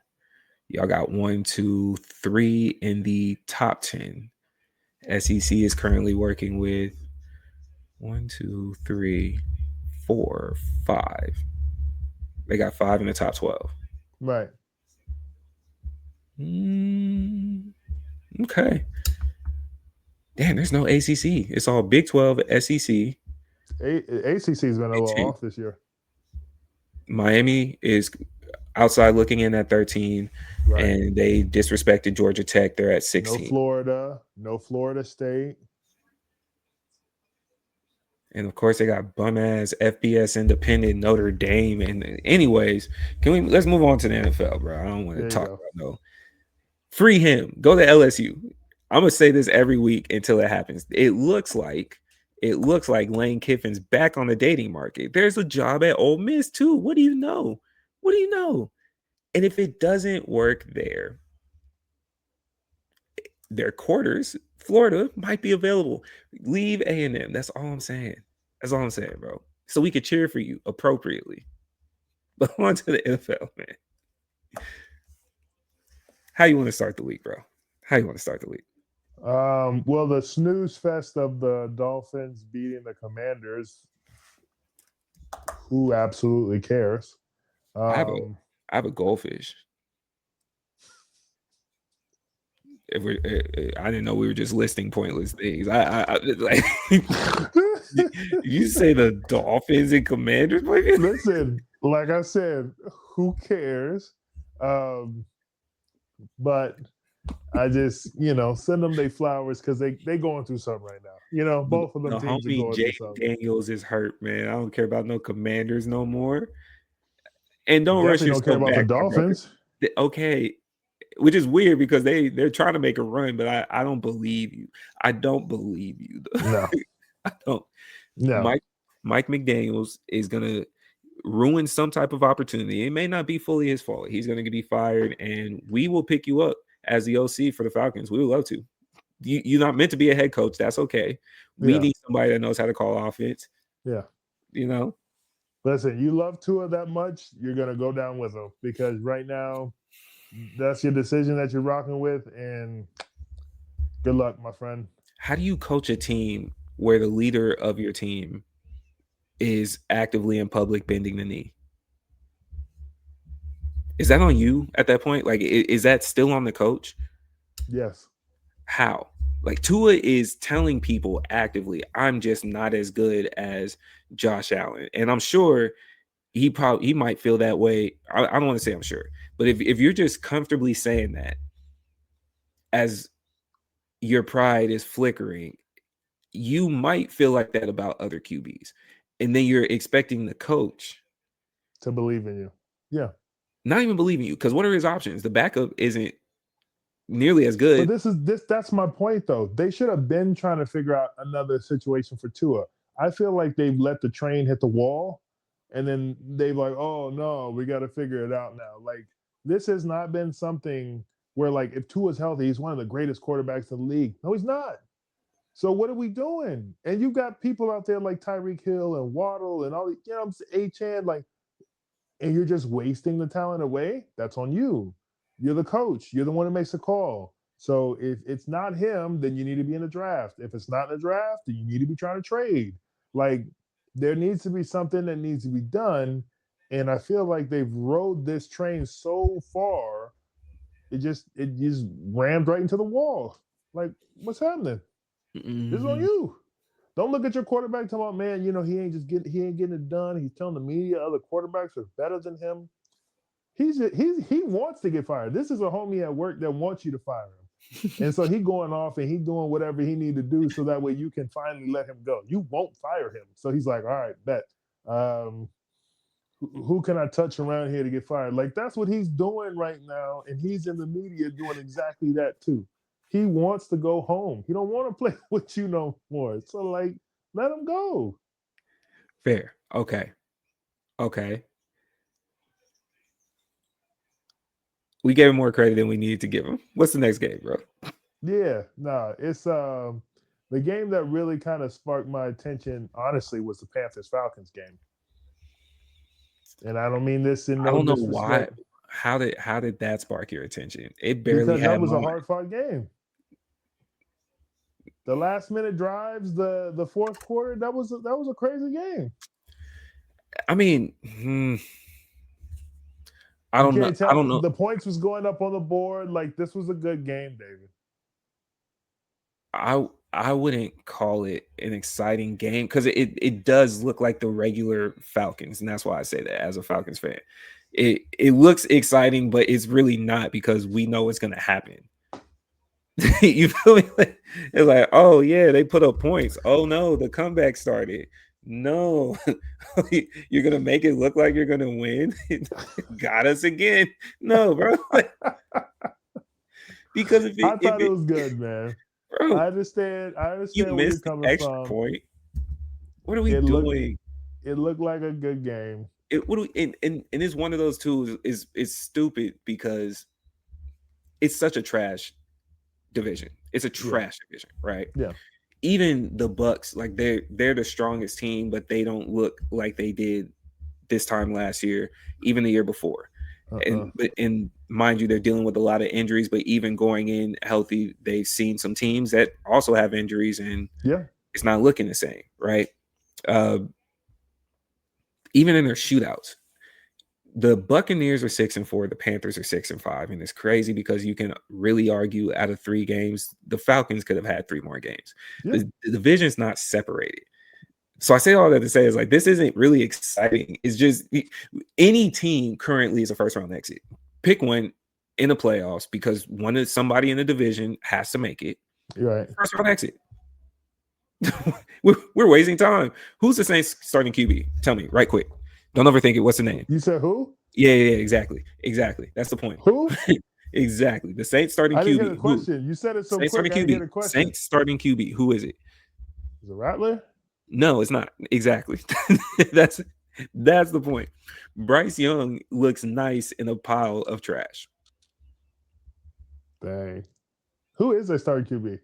Y'all got 1, 2, 3 in the top 10. SEC is currently working with 1, 2, 3, 4, 5. They got 5 in the top 12. Right. Okay. Damn, there's no ACC. It's all Big 12, SEC. ACC's been a little off this year. Miami is outside looking in at 13, right, and they disrespected Georgia Tech. They're at 16. No Florida State. And of course, they got bum ass FBS Independent Notre Dame. And anyways, let's move on to the NFL, bro. I don't want to talk about free him. Go to LSU. I'm gonna say this every week until it happens. It looks like Lane Kiffin's back on the dating market. There's a job at Ole Miss too. What do you know? And if it doesn't work there, their quarters, Florida might be available. Leave A&M. That's all I'm saying. Bro. So we could cheer for you appropriately. But on to the NFL, man. How you want to start the week, bro? Well, the snooze fest of the Dolphins beating the Commanders. Who absolutely cares? I have a goldfish. I didn't know we were just listing pointless things. I like you say the Dolphins and Commanders. Listen, like I said, who cares? But I just, send them their flowers because they going through something right now. Both of them teams are going through something. Daniels is hurt, man. I don't care about no Commanders no more. And don't rush yourself don't care about back, the Dolphins. Okay. Which is weird because they're trying to make a run, but I don't believe you. I don't believe you. No. I don't. No. Mike McDaniels is gonna ruin some type of opportunity. It may not be fully his fault. He's gonna be fired, and we will pick you up as the OC for the Falcons. We would love to. You're not meant to be a head coach. That's okay. We need somebody that knows how to call offense. Yeah. Listen, you love Tua that much, you're gonna go down with him because right now that's your decision that you're rocking with, and good luck, my friend. How do you coach a team where the leader of your team is actively in public bending the knee? Is that on you at that point? Like, is that still on the coach? Yes. How? Like, Tua is telling people actively, I'm just not as good as Josh Allen. And I'm sure he might feel that way. I don't want to say I'm sure. But if you're just comfortably saying that as your pride is flickering, you might feel like that about other QBs. And then you're expecting the coach to believe in you. Yeah. Not even believe in you. Because what are his options? The backup isn't nearly as But good. that's my point though. They should have been trying to figure out another situation for Tua. I feel like they've let the train hit the wall, and then they've like, oh no, we got to figure it out now. Like this has not been something where like if Tua's healthy, he's one of the greatest quarterbacks in the league. No, he's not. So what are we doing? And you got people out there like Tyreek Hill and Waddle and all the, you know, A-Chan, like, and you're just wasting the talent away. That's on you. You're the coach. You're the one who makes the call. So if it's not him, then you need to be in the draft. If it's not in the draft, then you need to be trying to trade. Like there needs to be something that needs to be done. And I feel like they've rode this train so far, it just rammed right into the wall. Like, what's happening? This is on you. Don't look at your quarterback talking about, man, you know, he ain't getting it done. He's telling the media other quarterbacks are better than him. He wants to get fired. This is a homie at work that wants you to fire him. And so he going off and he doing whatever he need to do so that way you can finally let him go. You won't fire him. So he's like, all right, bet. Who can I touch around here to get fired? Like that's what he's doing right now. And he's in the media doing exactly that too. He wants to go home. He don't want to play with you no more. So like, let him go. Fair. Okay. We gave him more credit than we needed to give him. What's the next game, bro? Yeah, no, it's the game that really kind of sparked my attention, honestly, was the Panthers-Falcons game. And I don't mean this in no I don't know disrespect. why. How did that spark your attention? It barely Because had that was moment. a hard-fought game. The last-minute drives, the fourth quarter, that was a crazy game. I mean, I don't know. The points was going up on the board. Like this was a good game, David. I wouldn't call it an exciting game because it does look like the regular Falcons, and that's why I say that as a Falcons fan. It looks exciting, but it's really not because we know it's going to happen. You feel me? It's like, oh yeah, they put up points. Oh no, the comeback started. No, you're gonna make it look like you're gonna win. Got us again. No, bro. Because I thought it was good, man. Bro, I understand you where you're missed the coming extra from. point. What are we doing? It looked like a good game. And it's one of those two is stupid because it's such a trash division. It's a trash division, right? Yeah. Even the Bucks, like they're the strongest team, but they don't look like they did this time last year, even the year before. And mind you, they're dealing with a lot of injuries, but even going in healthy, they've seen some teams that also have injuries, and it's not looking the same, right? Even in their shootouts, the Buccaneers are 6-4, the Panthers are 6-5, and it's crazy because you can really argue out of 3 games, the Falcons could have had 3 more games. The division's not separated. So I say all that to say is like this isn't really exciting. It's just any team currently is a first round exit. Pick one in the playoffs because somebody in the division has to make it. Right. First round exit. we're wasting time. Who's the Saints starting QB? Tell me right quick. Don't overthink it. What's the name? You said who? Yeah, exactly. That's the point. Who? Exactly. The Saints starting QB. I didn't get a question. You said it so Saints quick. I didn't get a question. Saints starting QB. Who is it? Is it Rattler? No, it's not. Exactly. That's the point. Bryce Young looks nice in a pile of trash. Dang. Who is their starting QB?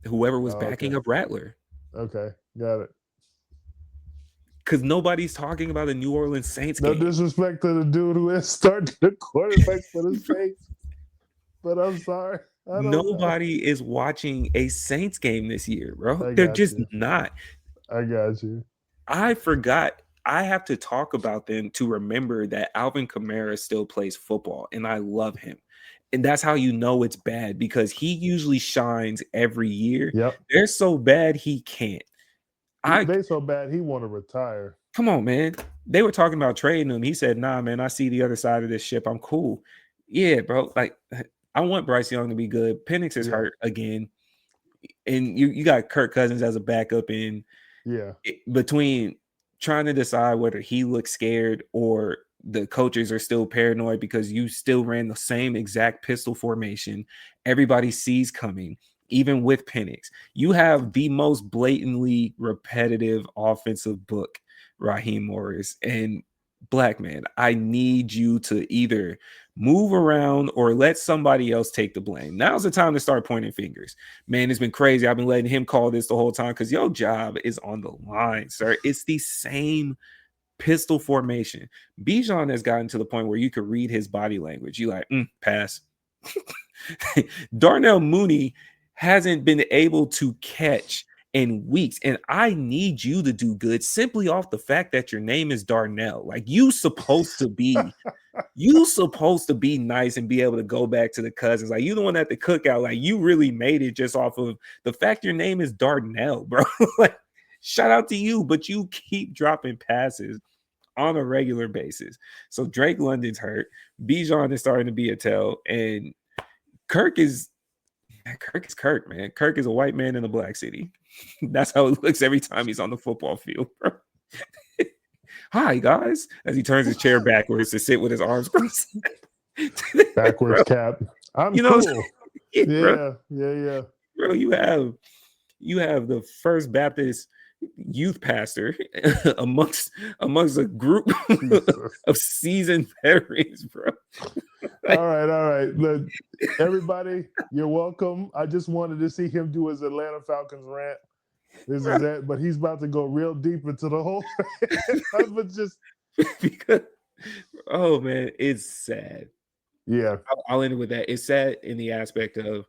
Whoever was backing up Rattler. Okay, got it. Because nobody's talking about the New Orleans Saints No game. disrespect to the dude who is starting the quarterback for the Saints, but I'm sorry. Nobody is watching a Saints game this year, bro. They're just not. I got you. I forgot. I have to talk about them to remember that Alvin Kamara still plays football, and I love him. And that's how you know it's bad because he usually shines every year. Yep. They're so bad he can't. They're so bad he want to retire. Come on, man. They were talking about trading him. He said, nah, man, I see the other side of this ship. I'm cool. Yeah, bro. Like, I want Bryce Young to be good. Penix is hurt again. And you got Kirk Cousins as a backup in between trying to decide whether he looks scared or the coaches are still paranoid because you still ran the same exact pistol formation everybody sees coming, even with Penix. You have the most blatantly repetitive offensive book, Raheem Morris. And Black man, I need you to either move around or let somebody else take the blame. Now's the time to start pointing fingers. Man, it's been crazy. I've been letting him call this the whole time because your job is on the line, sir. It's the same pistol formation. Bijan has gotten to the point where you could read his body language. You like, pass. Darnell Mooney hasn't been able to catch in weeks, and I need you to do good simply off the fact that your name is Darnell. Like you supposed to be nice and be able to go back to the cousins. Like you the one at the cookout. Like you really made it just off of the fact your name is Darnell, bro. Like shout out to you, but you keep dropping passes on a regular basis. So Drake London's hurt. Bijan is starting to be a tell, and Kirk is Kirk, man. Kirk is a white man in a black city. That's how it looks every time he's on the football field, bro. Hi, guys. As he turns his chair backwards to sit with his arms crossed. Backwards cap. I'm cool. Yeah. Bro, you have the First Baptist youth pastor amongst a group of seasoned veterans, bro. All right. Look, everybody, you're welcome. I just wanted to see him do his Atlanta Falcons rant. This is it, but he's about to go real deep into the whole. But just because, oh man, it's sad. Yeah, I'll end it with that. It's sad in the aspect of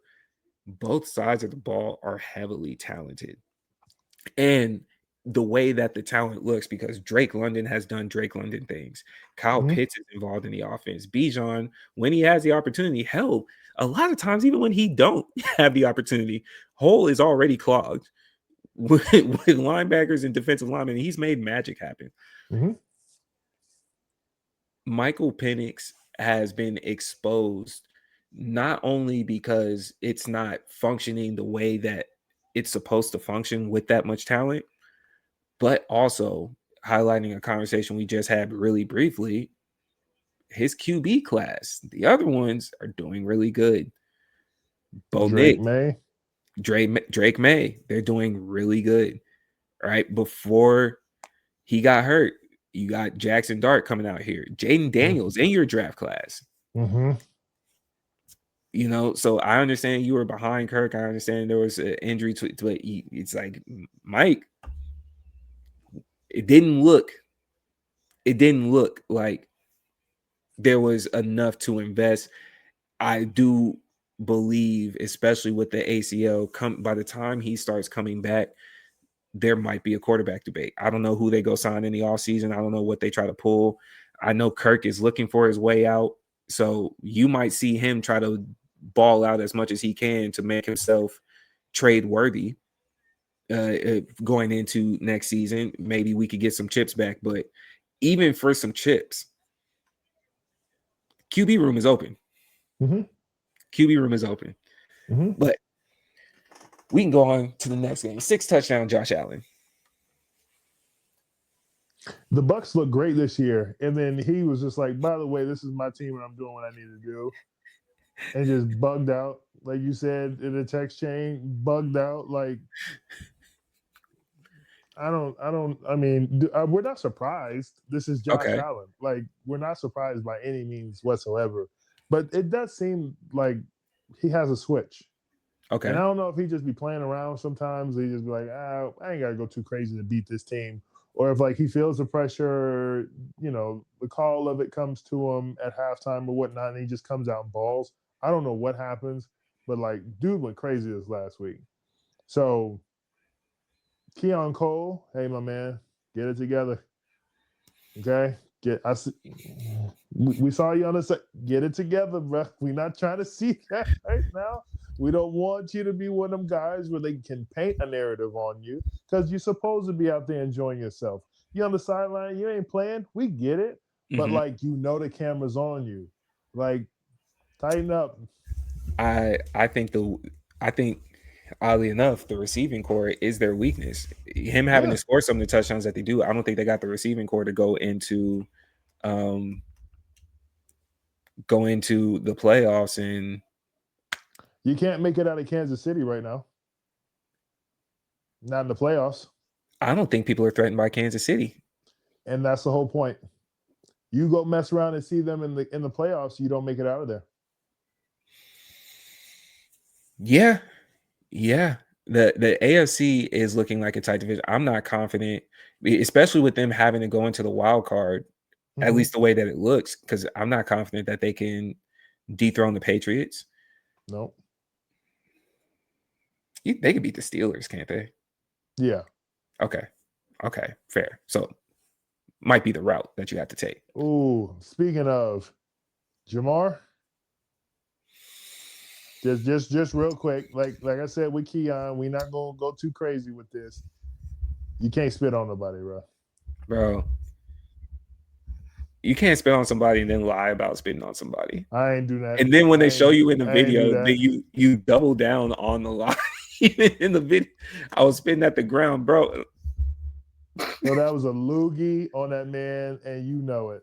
both sides of the ball are heavily talented, and the way that the talent looks, because Drake London has done Drake London things. Kyle Pitts is involved in the offense. Bijan, when he has the opportunity, hell, a lot of times, even when he don't have the opportunity, hole is already clogged with linebackers and defensive linemen. He's made magic happen. Michael Penix has been exposed not only because it's not functioning the way that it's supposed to function with that much talent, but also highlighting a conversation we just had really briefly, his QB class. The other ones are doing really good. Drake May, they're doing really good. Right before he got hurt, you got Jackson Dart coming out here, Jaden Daniels in your draft class. You know, so I understand you were behind Kirk. I understand there was an injury to it, but it's like Mike. It didn't look like there was enough to invest. I do believe, especially with the ACL, by the time he starts coming back, there might be a quarterback debate. I don't know who they go sign in the offseason. I don't know what they try to pull. I know Kirk is looking for his way out. So you might see him try to ball out as much as he can to make himself trade worthy. Going into next season, maybe we could get some chips back, but even for some chips, QB room is open. QB room is open. But we can go on to the next game. 6 touchdown Josh Allen. The Bucs look great this year, and then he was just like, by the way, this is my team and I'm doing what I need to do, and just bugged out, like you said in the text chain, bugged out. Like I mean, we're not surprised. This is Josh Allen. Like, we're not surprised by any means whatsoever. But it does seem like he has a switch. And I don't know if he just be playing around sometimes. He just be like, I ain't got to go too crazy to beat this team. Or if, like, he feels the pressure, you know, the call of it comes to him at halftime or whatnot, and he just comes out and balls. I don't know what happens. But, like, dude went crazy this last week. So – Keon Cole, hey my man, get it together. Okay, we saw you on the side. Get it together, bro. We're not trying to see that right now. We don't want you to be one of them guys where they can paint a narrative on you, because you're supposed to be out there enjoying yourself. You on the sideline, you ain't playing. We get it, but like, you know, the camera's on you. Like, tighten up. I think oddly enough, the receiving core is their weakness. Him having to score some of the touchdowns that they do, I don't think they got the receiving core to go into go into the playoffs, and You can't make it out of Kansas City right now. Not in the playoffs. I don't think people are threatened by Kansas City. And that's the whole point. You go mess around and see them in the playoffs, you don't make it out of there. Yeah. The AFC is looking like a tight division. I'm not confident, especially with them having to go into the wild card, at least the way that it looks, because I'm not confident that they can dethrone the Patriots. No. They could beat the Steelers, can't they? Yeah. Okay, fair. So might be the route that you have to take. Ooh, speaking of Jamarr, just real quick, like I said with Keon, we're not gonna go too crazy with this. You can't spit on nobody, bro. You can't spit on somebody and then lie about spitting on somebody. I ain't do that. And then when they show you in the video, then you double down on the lie. In the video, I was spitting at the ground, bro. So that was a loogie on that man, and you know it.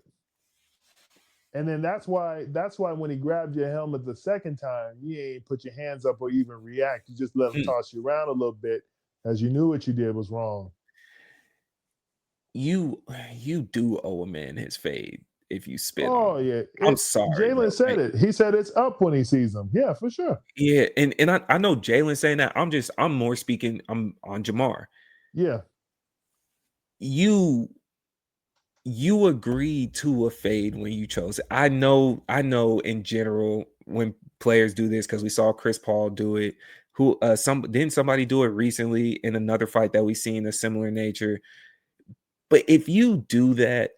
And then that's why when he grabbed your helmet the second time, you ain't put your hands up or even react. You just let him toss you around a little bit, as you knew what you did was wrong. You do owe a man his fade if you spit. Oh yeah, I'm sorry. Jalen said it. He said it's up when he sees him. Yeah, for sure. Yeah, and I know Jalen saying that. I'm more speaking. I'm on Jamarr. Yeah. You agreed to a fade when you chose it. I know in general when players do this, because we saw Chris Paul do it. Didn't somebody do it recently in another fight that we seen a similar nature? But if you do that,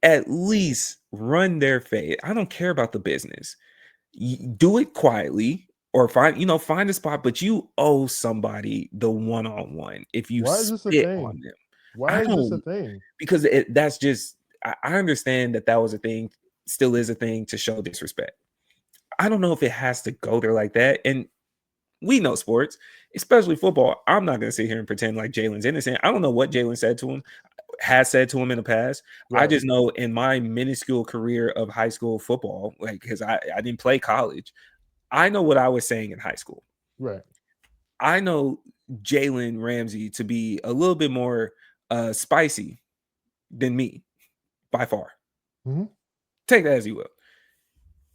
at least run their fade. I don't care about the business. Do it quietly or find a spot, but you owe somebody the one-on-one if you spit on them. Why is this a thing? Because that's just, I understand that was a thing, still is a thing, to show disrespect. I don't know if it has to go there like that. And we know sports, especially football. I'm not going to sit here and pretend like Jalen's innocent. I don't know what Jalen has said to him in the past. Right. I just know in my minuscule career of high school football, like, because I didn't play college, I know what I was saying in high school. Right. I know Jalen Ramsey to be a little bit more spicy than me, by far. Mm-hmm. Take that as you will.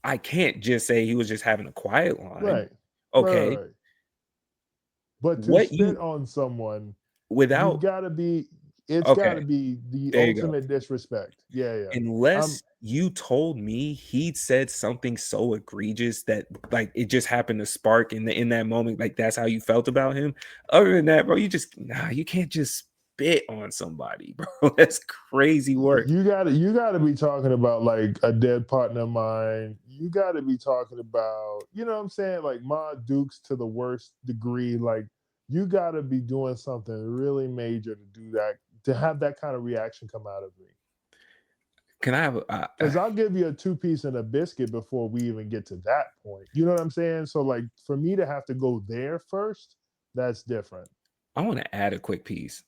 I can't just say he was just having a quiet line. Right. Okay. Right. But to spit on someone without, it's got to be the ultimate disrespect. Yeah. Unless you told me he said something so egregious that, like, it just happened to spark in that moment, like that's how you felt about him. Other than that, bro, you can't just spit on somebody, bro. That's crazy work. You gotta be talking about like a dead partner of mine. You gotta be talking about, you know what I'm saying, like Ma Dukes to the worst degree. Like you gotta be doing something really major to do that, to have that kind of reaction come out of me. Can I have because I'll give you a 2-piece and a biscuit before we even get to that point. You know what I'm saying? So like for me to have to go there first, that's different. I want to add a quick piece.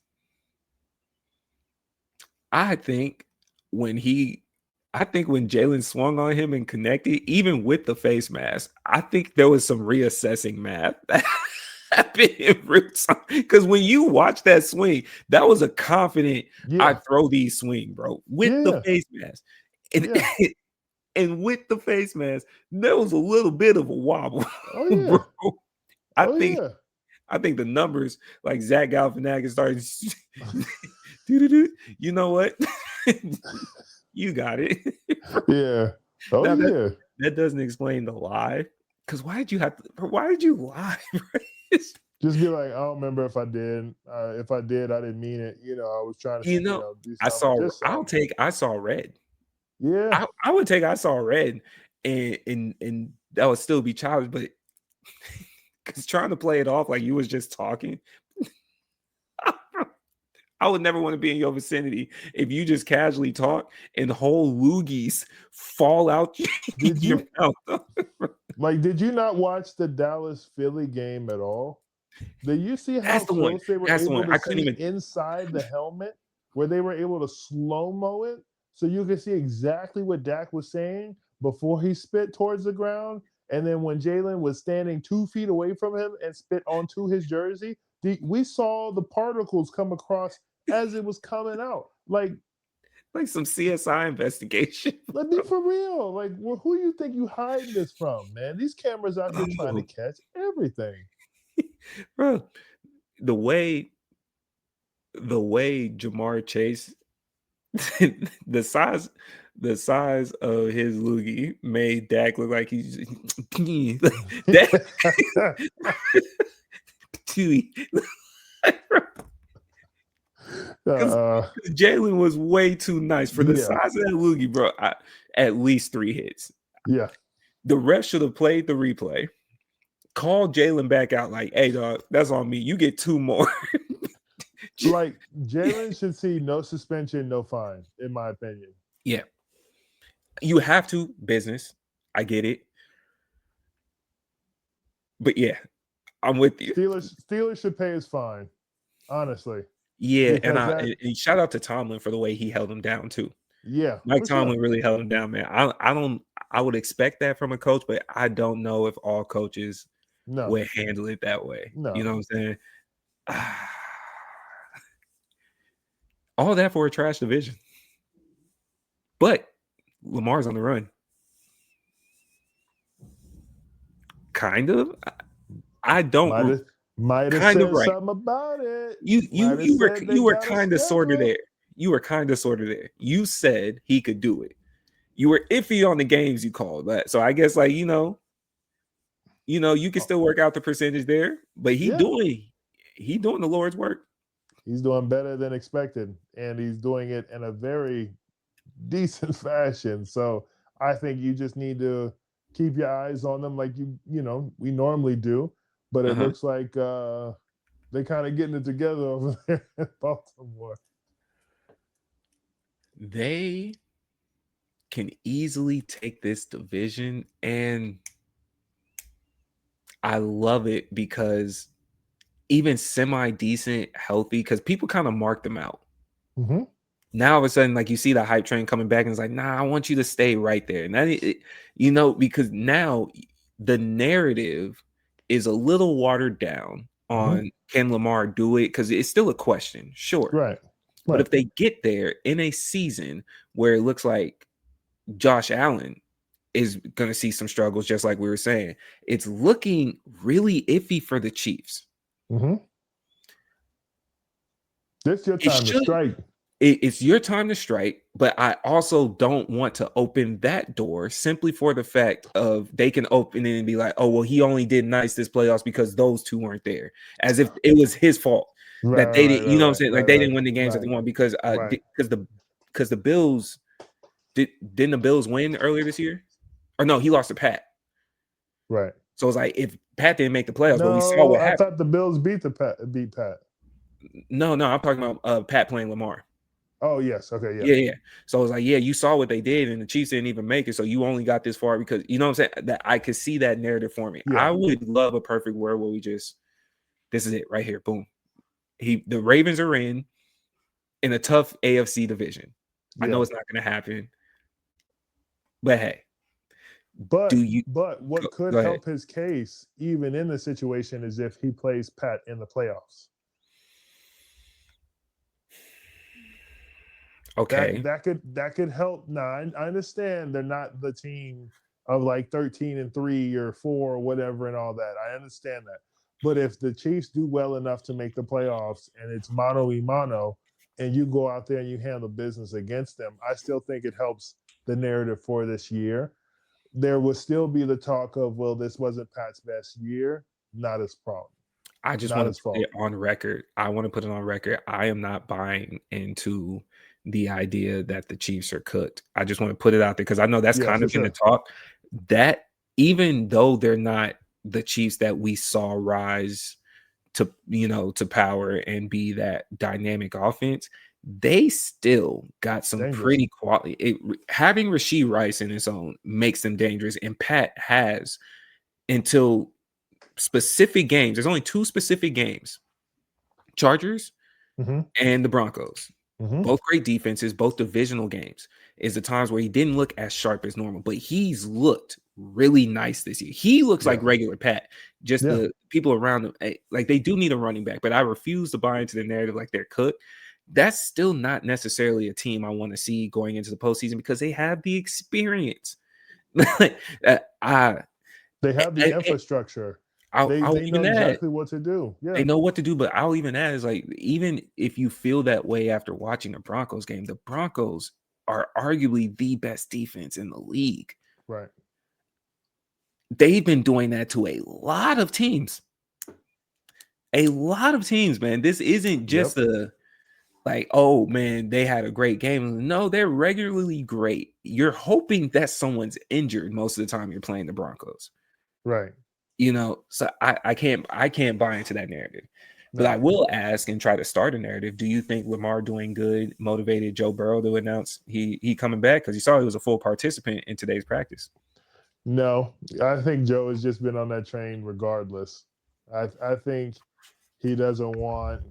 I think when Jalen swung on him and connected, even with the face mask, I think there was some reassessing math that happened in real time. Because when you watch that swing, that was a confident, I throw these swing, bro, with the face mask. And with the face mask, there was a little bit of a wobble. Oh, yeah. Bro. I think the numbers, like Zach Galifianakis started. You know what? You got it. Yeah. Oh, now, that doesn't explain the lie. Because why did you lie? Just be like, I don't remember if I did. If I did, I didn't mean it. You know, I was trying to. Do I saw red. Yeah. I would take I saw red, and that would still be childish, but because trying to play it off like you was just talking. I would never want to be in your vicinity if you just casually talk and whole loogies fall out your mouth. Like, did you not watch the Dallas-Philly game at all? Did you see how close they were able to see inside the helmet, where they were able to slow-mo it? so you can see exactly what Dak was saying before he spit towards the ground. And then when Jalen was standing 2 feet away from him and spit onto his jersey, we saw the particles come across as it was coming out. Like some CSI investigation. let me for real. Like, who you think you hiding this from, man? These cameras out here trying to catch everything. Bro, the way Jamarr Chase, the size of his loogie made Dak look like he's Dak. Jalen was way too nice for the size of that loogie, bro. At least 3 hits. Yeah. The ref should have played the replay, called Jalen back out like, hey, dog, that's on me. You get 2 more. Like, Jalen should see no suspension, no fine, in my opinion. Yeah. You have to, business. I get it. But yeah, I'm with you. Steelers should pay his fine, honestly. Yeah, and shout out to Tomlin for the way he held him down too. Yeah, Mike Tomlin really held him down, man. I would expect that from a coach, but I don't know if all coaches would handle it that way. No. You know what I'm saying? All that for a trash division. But Lamar's on the run. Kind of. I don't. Might have said something about it. You were kind of sort of there. You were kind of sort of there. You said he could do it. You were iffy on the games you called that. So I guess you can still work out the percentage there. But he doing the Lord's work. He's doing better than expected, and he's doing it in a very decent fashion. So I think you just need to keep your eyes on them like we normally do. But it looks like they kind of getting it together over there in Baltimore. They can easily take this division, and I love it because even semi-decent, healthy, because people kind of mark them out. Mm-hmm. Now all of a sudden, you see the hype train coming back, and it's like, nah, I want you to stay right there. And that, because now the narrative is a little watered down on can Lamar do it? Because it's still a question, sure. Right. But if they get there in a season where it looks like Josh Allen is going to see some struggles, just like we were saying, it's looking really iffy for the Chiefs. Mm-hmm. This is your time to strike. It's your time to strike, but I also don't want to open that door simply for the fact of they can open it and be like, oh, well, he only did nice this playoffs because those two weren't there, as if it was his fault that they didn't, what I'm saying? They didn't win the games that they won because the Bills didn't the Bills win earlier this year? Or no, he lost to Pat. Right. So it's like if Pat didn't make the playoffs, but we saw what happened. I thought the Bills beat Pat. No, I'm talking about Pat playing Lamar. Oh, yes. Okay, yeah. Yeah. So it's like, you saw what they did, and the Chiefs didn't even make it. So you only got this far because, you know what I'm saying? That I could see that narrative for me. Yeah. I would love a perfect world where this is it right here. Boom. The Ravens are in a tough AFC division. Yeah. I know it's not going to happen. But hey. But what could help his case, even in the situation, is if he plays Pat in the playoffs. Okay, that could help. Now, I understand they're not the team of 13-3 or 4 or whatever and all that. I understand that, but if the Chiefs do well enough to make the playoffs and it's mano-a-mano, and you go out there and you handle business against them, I still think it helps the narrative for this year. There will still be the talk of, well, this wasn't Pat's best year. Not his problem. I just want to put it on record. I want to put it on record. I am not buying into the idea that the Chiefs are cooked. I just want to put it out there because I know that's kind of in the talk. That even though they're not the Chiefs that we saw rise to power and be that dynamic offense, they still got some dangerous. Pretty quality. Having Rashee Rice in his own makes them dangerous, and Pat has until specific games. There's only 2 specific games: Chargers and the Broncos. both great defenses, both divisional games, is the times where he didn't look as sharp as normal, but he's looked really nice this year. He looks like regular Pat. Just the people around him, like they do need a running back, but I refuse to buy into the narrative like they're cooked. That's still not necessarily a team I want to see going into the postseason because they have the experience. They have the infrastructure. They know exactly what to do. Yeah, they know what to do. But I'll even add is like, even if you feel that way after watching the Broncos game, the Broncos are arguably the best defense in the league. Right. They've been doing that to a lot of teams. A lot of teams, man. This isn't just like, oh man, they had a great game. No, they're regularly great. You're hoping that someone's injured most of the time you're playing the Broncos. Right. So I can't buy into that narrative. But I will ask and try to start a narrative. Do you think Lamar doing good motivated Joe Burrow to announce he coming back? Because you saw he was a full participant in today's practice. No, I think Joe has just been on that train regardless. I think he doesn't want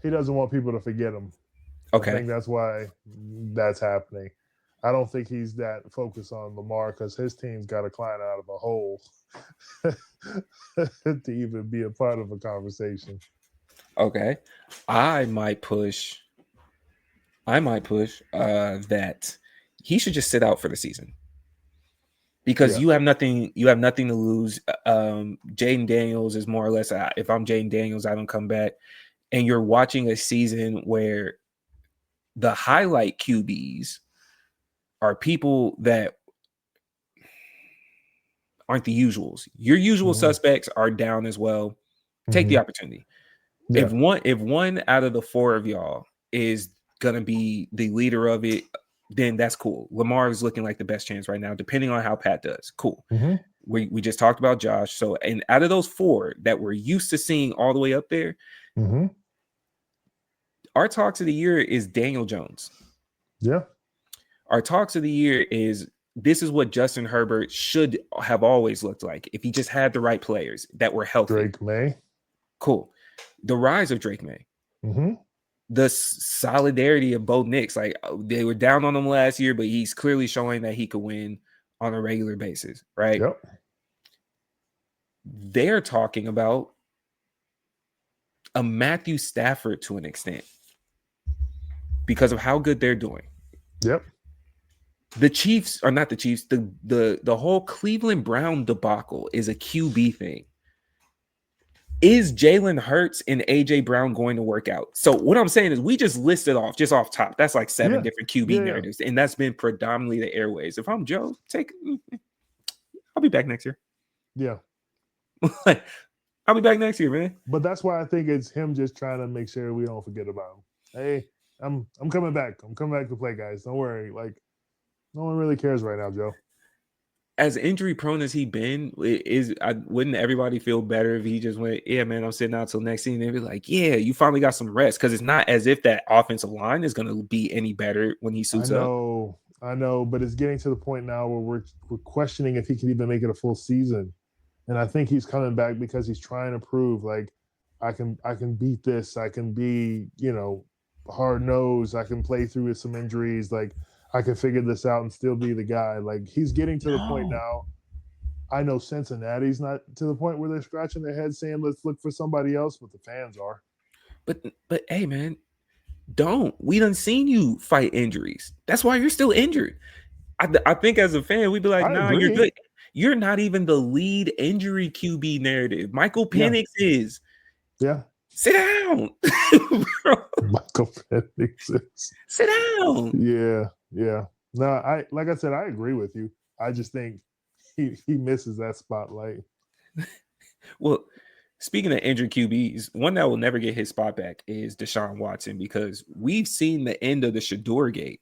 people to forget him. Okay. I think that's why that's happening. I don't think he's that focused on Lamar because his team's got to climb out of a hole to even be a part of a conversation. Okay. I might push that he should just sit out for the season. Because you have nothing to lose. Jaden Daniels is more or less, if I'm Jaden Daniels, I don't come back. And you're watching a season where the highlight QBs are people that aren't the usuals. Your usual suspects are down as well. Take the opportunity. Yeah. If one out of the four of y'all is gonna be the leader of it, then that's cool. Lamar is looking like the best chance right now, depending on how Pat does. Cool. We just talked about Josh. So, and out of those four that we're used to seeing all the way up there, our talks of the year is Daniel Jones. Yeah. Our talks of the year is this is what Justin Herbert should have always looked like if he just had the right players that were healthy. Drake May. Cool. The rise of Drake May. The solidarity of Bo Nix. Like they were down on him last year, but he's clearly showing that he could win on a regular basis, right? Yep. They're talking about a Matthew Stafford to an extent because of how good they're doing. Yep. The Chiefs are not the Chiefs. The whole Cleveland Brown debacle is a QB thing. Is Jalen Hurts and AJ Brown going to work out? So what I'm saying is we just listed off, just off top. That's like 7 different QB narratives, and that's been predominantly the airways. If I'm Joe, I'll be back next year. Yeah. I'll be back next year, man. But that's why I think it's him just trying to make sure we don't forget about him. Hey, I'm coming back. I'm coming back to play, guys. Don't worry. Like, no one really cares right now, Joe. As injury prone as he been, wouldn't everybody feel better if he just went, yeah, man, I'm sitting out till next season? They'd be like, yeah, you finally got some rest. Because it's not as if that offensive line is going to be any better when he suits up. I know, but it's getting to the point now where we're questioning if he can even make it a full season. And I think he's coming back because he's trying to prove, like, I can beat this. I can be, hard nosed. I can play through with some injuries. Like, I can figure this out and still be the guy. Like, he's getting to the point now. I know Cincinnati's not to the point where they're scratching their head saying, let's look for somebody else, but the fans are. But hey, man, we done seen you fight injuries. That's why you're still injured. I think as a fan, we'd be like, nah, you're good. You're not even the lead injury QB narrative. Michael Penix is. Yeah. Sit down. Michael Penix is. Sit down. Yeah. No, like I said, I agree with you. I just think he misses that spotlight. Well, speaking of injured QBs, one that will never get his spot back is Deshaun Watson because we've seen the end of the Shedeur Gate.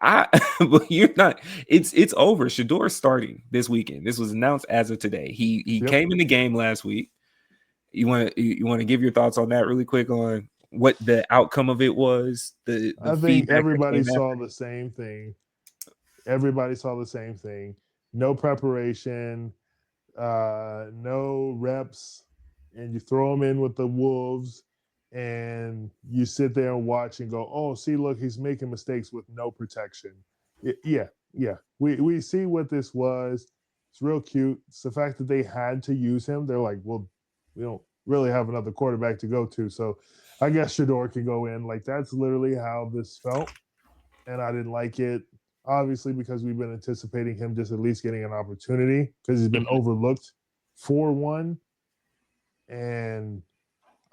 But you're not. It's over. Shedeur's starting this weekend. This was announced as of today. He came in the game last week. You want to give your thoughts on that really quick on what the outcome of it was? I think everybody saw the same thing. Everybody saw the same thing. No preparation, no reps, and you throw them in with the Wolves, and you sit there and watch and go, oh, see, look, he's making mistakes with no protection. Yeah. We see what this was. It's real cute. It's the fact that they had to use him. They're like, well, we don't really have another quarterback to go to. So I guess Shedeur can go in. Like, that's literally how this felt. And I didn't like it, obviously, because we've been anticipating him just at least getting an opportunity because he's been overlooked for one. And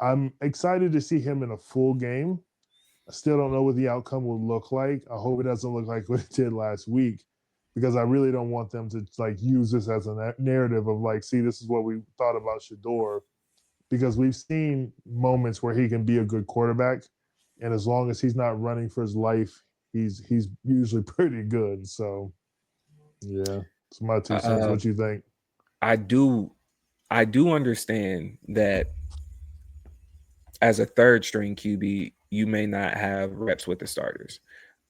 I'm excited to see him in a full game. I still don't know what the outcome will look like. I hope it doesn't look like what it did last week, because I really don't want them to like use this as a narrative of like, see, this is what we thought about Shedeur, because we've seen moments where he can be a good quarterback, and as long as he's not running for his life, he's usually pretty good. So, yeah, it's my 2 cents. What you think? I do understand that as a third string QB, you may not have reps with the starters.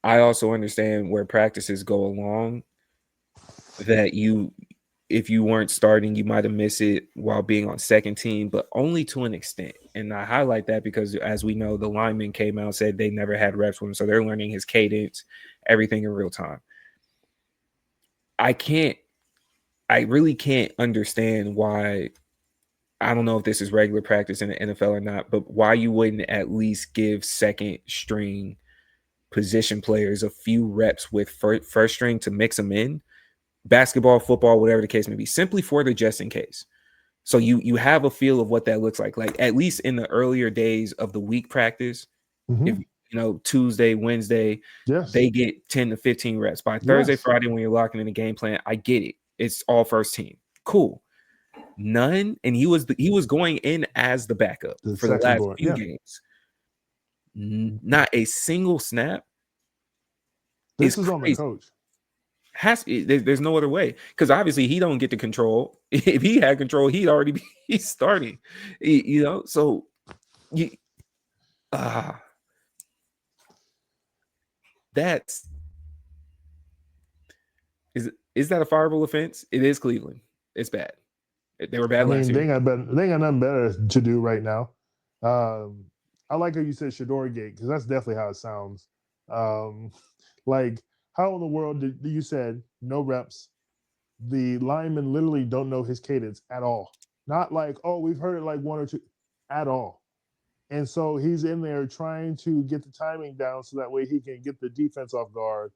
I also understand where practices go along that if you weren't starting, you might have missed it while being on second team, but only to an extent. And I highlight that because, as we know, the linemen came out and said they never had reps with him, so they're learning his cadence, everything in real time. I really can't understand why. I don't know if this is regular practice in the NFL or not, but why you wouldn't at least give second string position players a few reps with first string to mix them in, basketball, football, whatever the case may be, simply for the just in case. So you have a feel of what that looks like at least in the earlier days of the week practice. If Tuesday, Wednesday, they get 10 to 15 reps. By Thursday, Friday, when you're locking in the game plan, I get it. It's all first team. Cool. None, and he was going in as the backup for the last few games. Not a single snap. This is on the coach. There's no other way, because obviously he don't get the control. If he had control, he'd already be starting. So that's is that a fireable offense? It is Cleveland. It's bad. They were bad last year. They ain't got nothing better to do right now. I like how you said Shedeur Gate, because that's definitely how it sounds. Like, how in the world did you said no reps? The linemen literally don't know his cadence at all. Not like, oh, we've heard it like one or two at all. And so he's in there trying to get the timing down so that way he can get the defense off guard,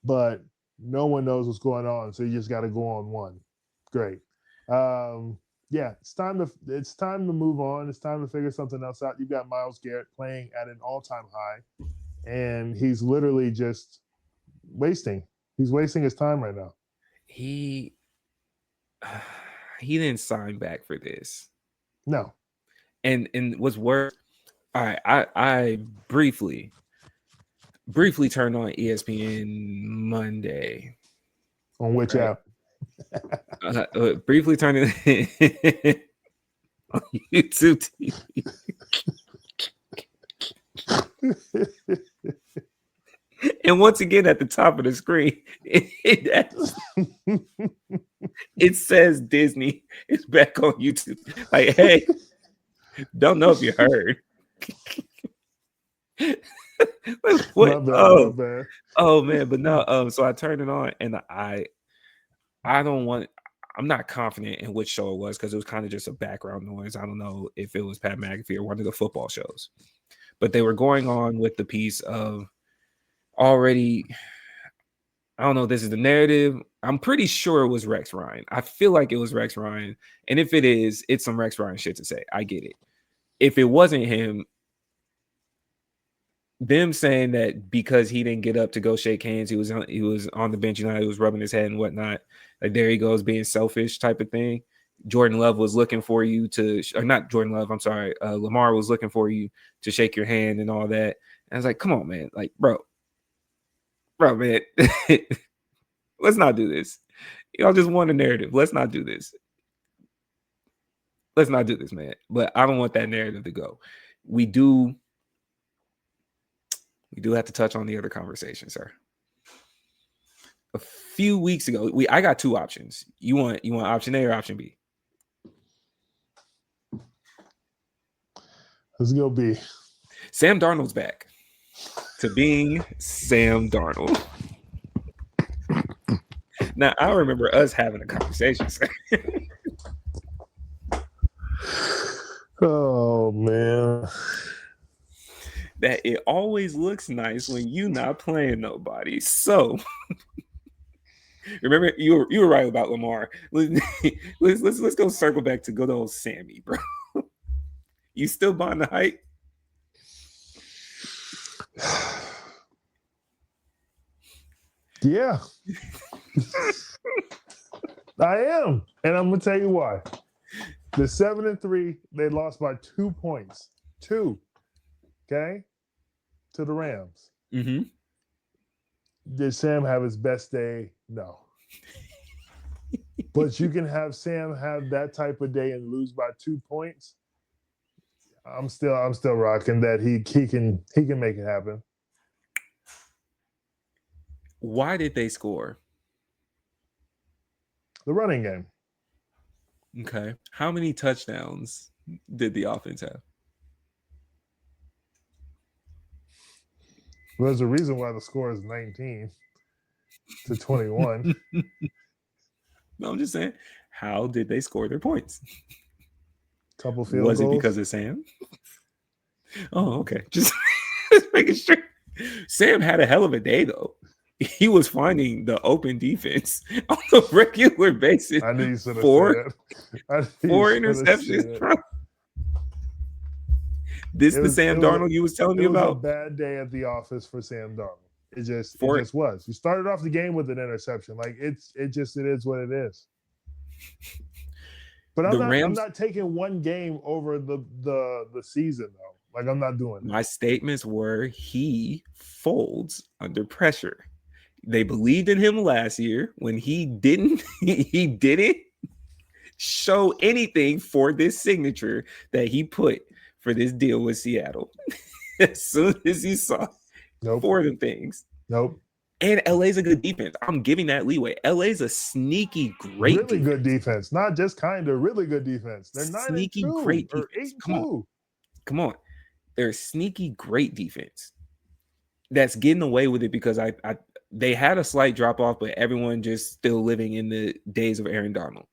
but no one knows what's going on. So you just got to go on one. Great. It's time to move on. It's time to figure something else out. You've got Myles Garrett playing at an all-time high, and he's literally just wasting. He's wasting his time right now. He didn't sign back for this. No. And what's worse, all right, I briefly turned on ESPN Monday. On which app? Briefly turning on YouTube TV. And once again, at the top of the screen, it says Disney is back on YouTube. Like, hey, don't know if you heard. What? Oh man, but no. So I turned it on, and I'm not confident in which show it was, because it was kind of just a background noise. I don't know if it was Pat McAfee or one of the football shows, but they were going on with the piece of already. I don't know. This is the narrative. I'm pretty sure it was Rex Ryan. I feel like it was Rex Ryan. And if it is, it's some Rex Ryan shit to say. I get it. If it wasn't him, them saying that because he didn't get up to go shake hands, he was on the bench, he was rubbing his head and whatnot. Like, there he goes, being selfish type of thing. Jordan Love was looking for you to, or not Jordan Love, I'm sorry. Lamar was looking for you to shake your hand and all that. And I was like, come on, man. Like, bro, man, let's not do this. Y'all just want a narrative. Let's not do this. Let's not do this, man. But I don't want that narrative to go. We do have to touch on the other conversation, sir. A few weeks ago, I got two options. You want option A or option B? Let's go B. Sam Darnold's back to being Sam Darnold. Now, I remember us having a conversation. Oh, man. That it always looks nice when you not playing nobody. So, remember, you were right about Lamar. Let's go circle back to good old Sammy, bro. You still buying the hype? Yeah. I am. And I'm going to tell you why. The 7-3, they lost by 2 points. 2. Okay? To the Rams. Mm-hmm. Did Sam have his best day? No. But you can have Sam have that type of day and lose by 2 points. I'm still rocking that he can make it happen. Why did they score? The running game. Okay. How many touchdowns did the offense have? Well, there's a reason why the score is 19-21. No, I'm just saying, how did they score their points? Couple field Was goals. it because of Sam? Oh, okay. Just making sure. Sam had a hell of a day, though. He was finding the open defense on a regular basis. I knew you should have Four said interceptions, bro. This the Sam Darnold you was telling me about? It was a bad day at the office for Sam Darnold. It just was. You started off the game with an interception. Like it is what it is. But I'm not taking one game over the season though. Like I'm not doing that. My statements were he folds under pressure. They believed in him last year when he didn't show anything for this signature that he put for this deal with Seattle. As soon as he saw four of the things. Nope. And LA's a good defense. I'm giving that leeway. LA's a sneaky great really defense. Good defense. Not just kind of really good defense. They're 9-2 great or defense. 8-2. Come on. They're a sneaky great defense. That's getting away with it because they had a slight drop off, but everyone just still living in the days of Aaron Donald.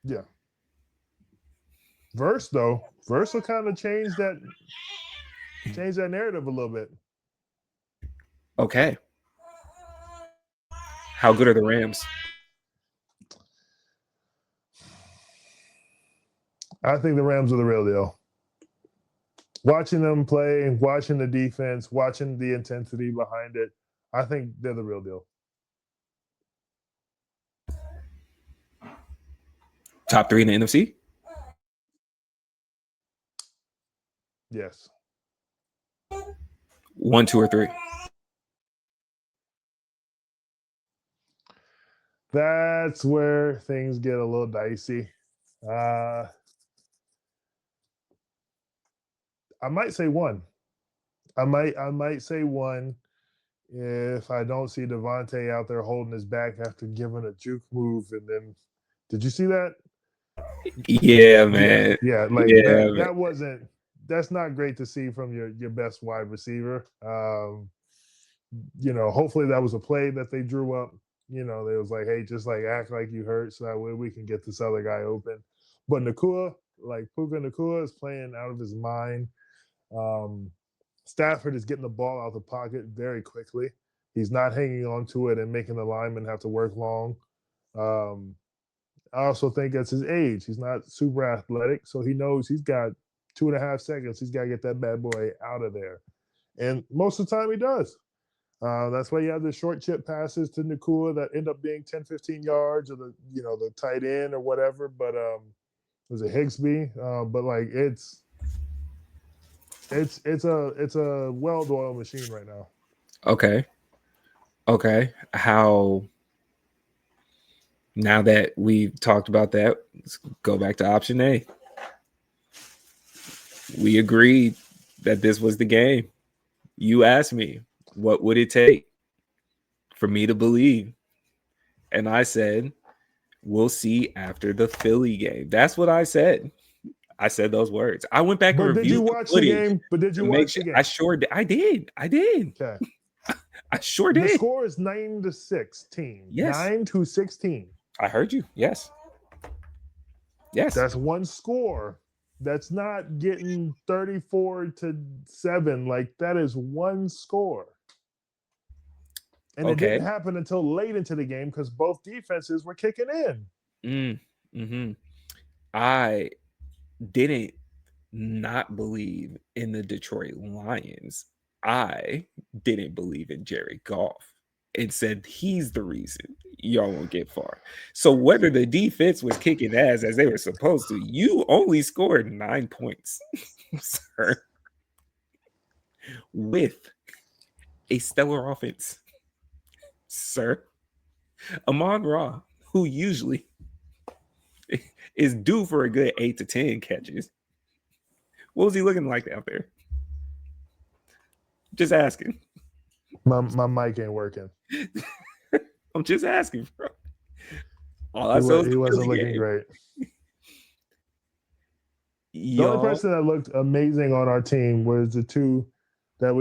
Yeah. Verse will kind of change that narrative a little bit. Okay. How good are the Rams? I think the Rams are the real deal. Watching them play, watching the defense, watching the intensity behind it, I think they're the real deal. Top 3 in the NFC? Yes. 1, 2, or 3? That's where things get a little dicey. I might say 1. I might say 1 if I don't see Devontae out there holding his back after giving a juke move. And then, did you see that? Yeah, man. Yeah, that's not great to see from your best wide receiver. Hopefully that was a play that they drew up. They was like, hey, just like act like you hurt so that way we can get this other guy open. But Puka Nacua is playing out of his mind. Stafford is getting the ball out of the pocket very quickly. He's not hanging on to it and making the linemen have to work long. I also think that's his age. He's not super athletic, so he knows he's got 2.5 seconds. He's got to get that bad boy out of there. And most of the time he does. That's why you have the short chip passes to Nacua that end up being 10, 15 yards or the tight end or whatever. But was it Higsby? But like it's a well-oiled machine right now. Okay. How now that we've talked about that, let's go back to option A. We agreed that this was the game. You asked me, what would it take for me to believe? And I said, we'll see after the Philly game. That's what I said. I said those words. I went back and But did you reviewed the watch the footage game? But did you to make watch the sure. game? I sure did. I did. Okay. I sure The did. score is 9-16. Yes. 9-16. I heard you. Yes. Yes. That's one score. That's not getting 34-7. Like, that is one score. And it Okay. didn't happen until late into the game because both defenses were kicking in. I didn't not believe in the Detroit Lions. I didn't believe in Jared Goff and said he's the reason y'all won't get far. So whether the defense was kicking ass as they were supposed to, you only scored 9 points, sir, with a stellar offense, sir. Amon-Ra, who usually is due for a good 8 to 10 catches. What was he looking like out there? Just asking. My mic ain't working. I'm just asking, bro. All He, I saw was he the wasn't Philly looking game. great. The Y'all, only person that looked amazing on our team was the two that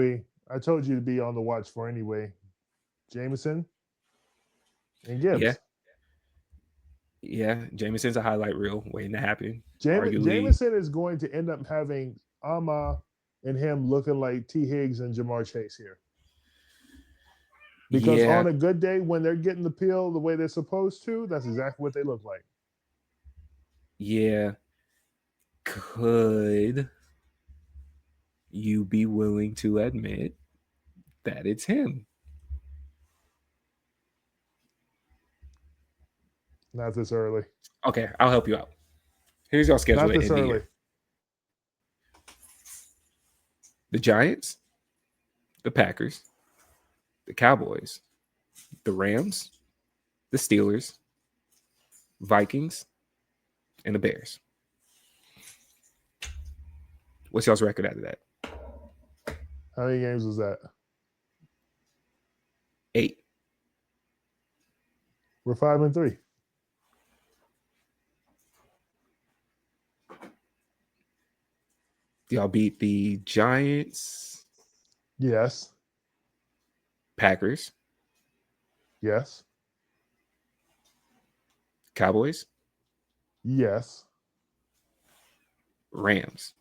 I told you to be on the watch for anyway. Jameson and Gibbs. yeah, Jameson's a highlight reel waiting to happen. Jameson is going to end up having Ama and him looking like T. Higgs and Jamar Chase here. Because on a good day, when they're getting the peel the way they're supposed to, that's exactly what they look like. Yeah. Could you be willing to admit that it's him? Not this early. Okay, I'll help you out. Here's your schedule. Not this early. The Giants, the Packers, the Cowboys, the Rams, the Steelers, Vikings, and the Bears. What's y'all's record after that? How many games was that? 8. We're 5-3. Y'all beat the Giants, Yes. Packers, Yes. Cowboys, Yes. Rams,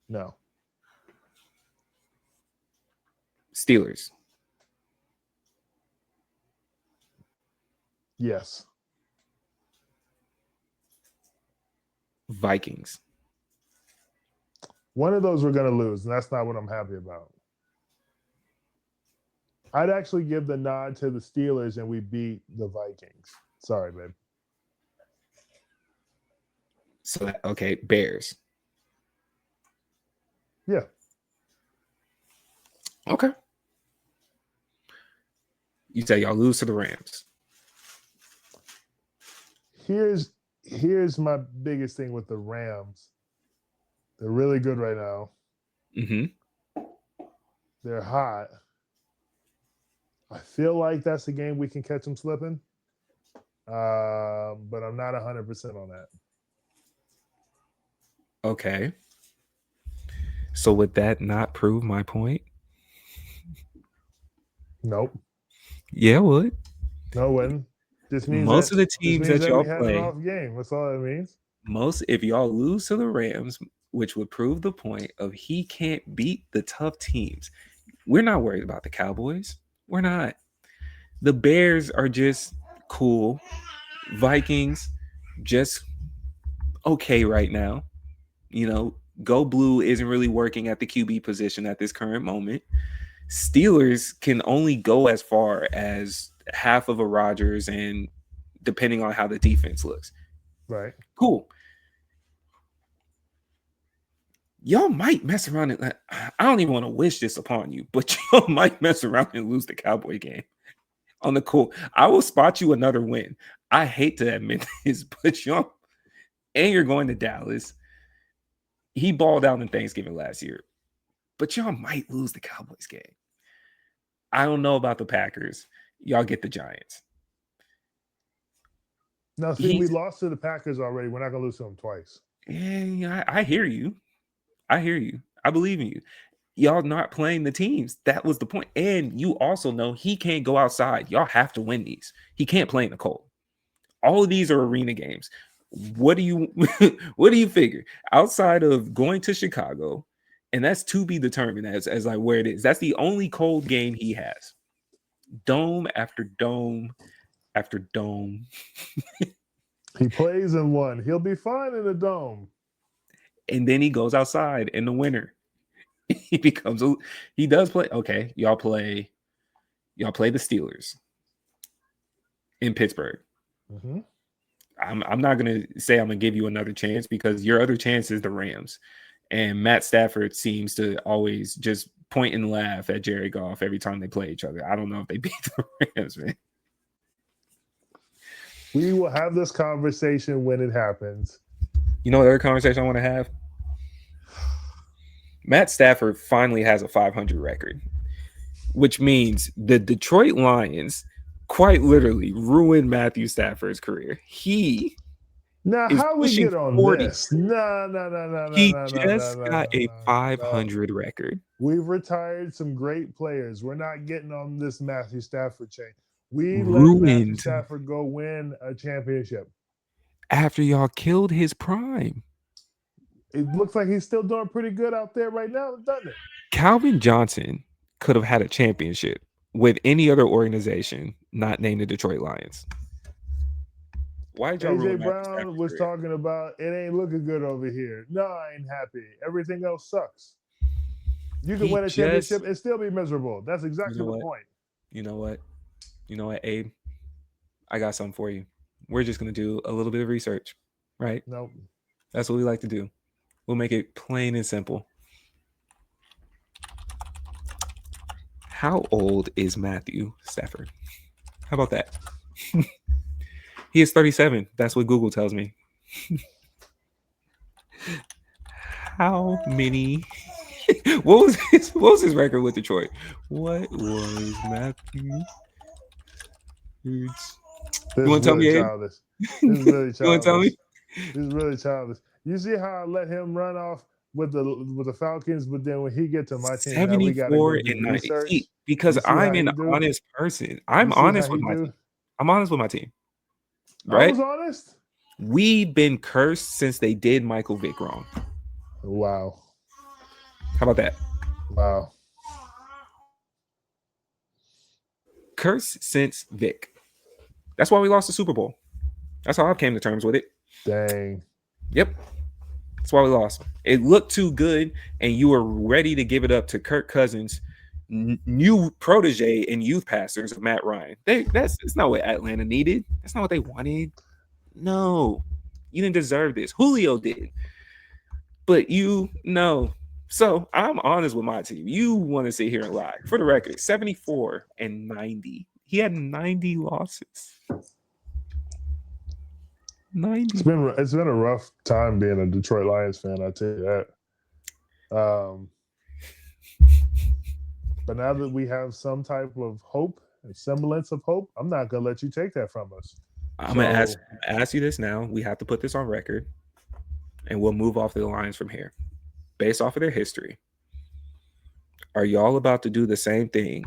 No. Steelers, Yes. Vikings. One of those we're going to lose, and that's not what I'm happy about. I'd actually give the nod to the Steelers, and we beat the Vikings. Sorry, babe. So, okay, Bears. Yeah. Okay. You say y'all lose to the Rams. Here's my biggest thing with the Rams. They're really good right now. Mm-hmm. They're hot. I feel like that's a game we can catch them slipping. But I'm not 100% on that. Okay. So would that not prove my point? Nope. Yeah, it would. No, it wouldn't. This means Most of the teams that y'all we had play, an off game. That's all it means. if y'all lose to the Rams, which would prove the point of he can't beat the tough teams. We're not worried about the Cowboys. We're not. The Bears are just cool. Vikings, just okay right now. You know, go blue isn't really working at the QB position at this current moment. Steelers can only go as far as half of a Rodgers, and depending on how the defense looks. Right. Cool. Y'all might mess around and I don't even want to wish this upon you, but y'all might mess around and lose the Cowboy game. On the cool, I will spot you another win. I hate to admit this, but y'all, and you're going to Dallas. He balled out in Thanksgiving last year, but y'all might lose the Cowboys game. I don't know about the Packers. Y'all get the Giants. Now, see, we lost to the Packers already. We're not going to lose to them twice. Yeah, I hear you. I hear you. I believe in you. Y'all not playing the teams. That was the point. And you also know he can't go outside. Y'all have to win these. He can't play in the cold. All of these are arena games. What do you what do you figure? Outside of going to Chicago, and that's to be determined as like where it is. That's the only cold game he has. Dome after dome after dome. He plays in one. He'll be fine in the dome. And then he goes outside in the winter. He does play. Okay, y'all play the Steelers in Pittsburgh. Mm-hmm. I'm not gonna say I'm gonna give you another chance because your other chance is the Rams. And Matt Stafford seems to always just point and laugh at Jared Goff every time they play each other. I don't know if they beat the Rams, man. We will have this conversation when it happens. You know what other conversation I want to have? Matt Stafford finally has a 500 record, which means the Detroit Lions quite literally ruined Matthew Stafford's career. Now, how we get on 40. this? No. He just got a 500 record. We've retired some great players. We're not getting on this Matthew Stafford chain. We Ruined. let Matthew Stafford go win a championship. After y'all killed his prime. It looks like he's still doing pretty good out there right now, doesn't it? Calvin Johnson could have had a championship with any other organization not named the Detroit Lions. Why did y'all AJ Brown was talking about it ain't looking good over here. No, I ain't happy. Everything else sucks. You can win a championship and still be miserable. That's exactly the point. You know what, Abe? I got something for you. We're just going to do a little bit of research, right? Nope. That's what we like to do. We'll make it plain and simple. How old is Matthew Stafford? How about that? He is 37. That's what Google tells me. How many? What was his record with Detroit? What was Matthew? You want to tell me? Childish. This is really childish. You want to tell me? This is really childish. You see how I let him run off with the Falcons, but then when he get to my team, 74 and 90. Because I'm an honest person. I'm honest with my team. I'm honest with my team. Right? I was honest. We've been cursed since they did Michael Vick wrong. Wow. How about that? Wow. Cursed since Vick. That's why we lost the Super Bowl. That's how I came to terms with it. Dang. Yep. That's why we lost. It looked too good, and you were ready to give it up to Kirk Cousins, new protege and youth pastors of Matt Ryan. That's not what Atlanta needed. That's not what they wanted. No, you didn't deserve this. Julio did, but no. So I'm honest with my team. You want to sit here and lie. For the record, 74 and 90. He had 90 losses. 90. It's been a rough time being a Detroit Lions fan, I tell you that. But now that we have some type of hope and semblance of hope, I'm not gonna let you take that from us. I'm gonna ask you this now. We have to put this on record, and we'll move off the Lions from here, based off of their history. Are y'all about to do the same thing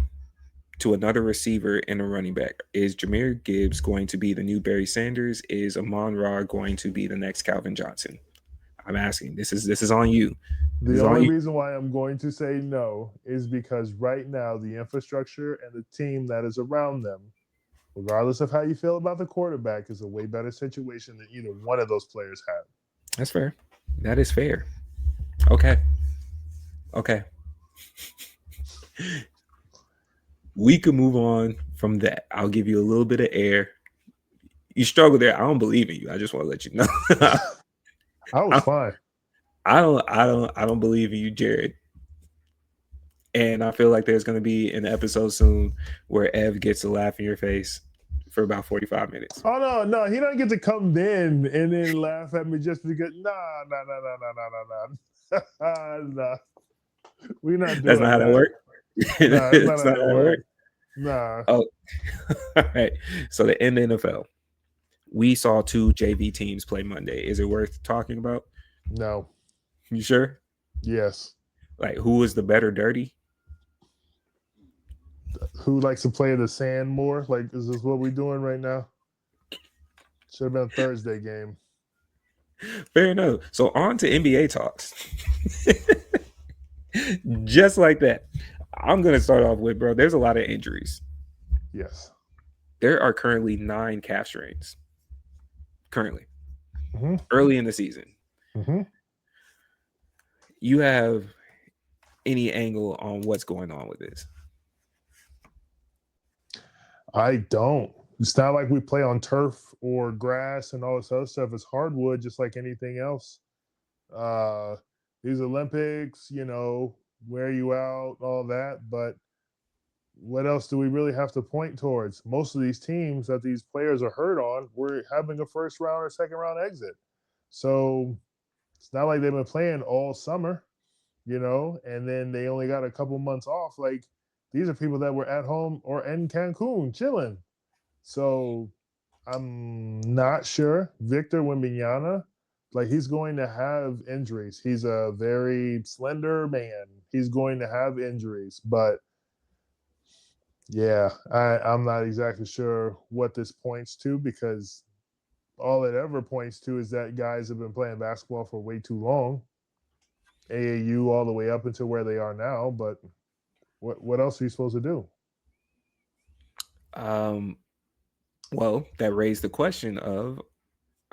to another receiver and a running back? Is Jahmyr Gibbs going to be the new Barry Sanders? Is Amon-Ra going to be the next Calvin Johnson? I'm asking. This is on you. The only reason why I'm going to say no is because right now the infrastructure and the team that is around them, regardless of how you feel about the quarterback, is a way better situation than either one of those players have. That's fair. That is fair. Okay. We could move on from that. I'll give you a little bit of air. You struggle there. I don't believe in you. I just want to let you know. I was fine. I don't believe in you, Jared. And I feel like there's going to be an episode soon where Ev gets to laugh in your face for about 45 minutes. Oh no, he doesn't get to come in and then laugh at me just because. No. We're not doing that. That's not how that works. That's not how that works. Nah. Oh, all right. So in the NFL, we saw two JV teams play Monday. Is it worth talking about? No. You sure? Yes. Like, who is the better dirty? Who likes to play in the sand more? Like, is this what we're doing right now? Should have been a Thursday game. Fair enough. So on to NBA talks. Just like that. I'm going to start off with, bro, there's a lot of injuries. Yes. There are currently 9 calf strains. Currently. Mm-hmm. Early in the season. Mm-hmm. You have any angle on what's going on with this? I don't. It's not like we play on turf or grass and all this other stuff. It's hardwood, just like anything else. These Olympics, wear you out, all that. But what else do we really have to point towards? Most of these teams that these players are hurt on, we're having a first round or second round exit. So it's not like they've been playing all summer, and then they only got a couple months off. Like, these are people that were at home or in Cancun chilling. So I'm not sure. Victor Wembanyama, like, he's going to have injuries. He's a very slender man. He's going to have injuries. But, yeah, I'm not exactly sure what this points to, because all it ever points to is that guys have been playing basketball for way too long. AAU all the way up until where they are now. But what else are you supposed to do? Well, that raised the question of,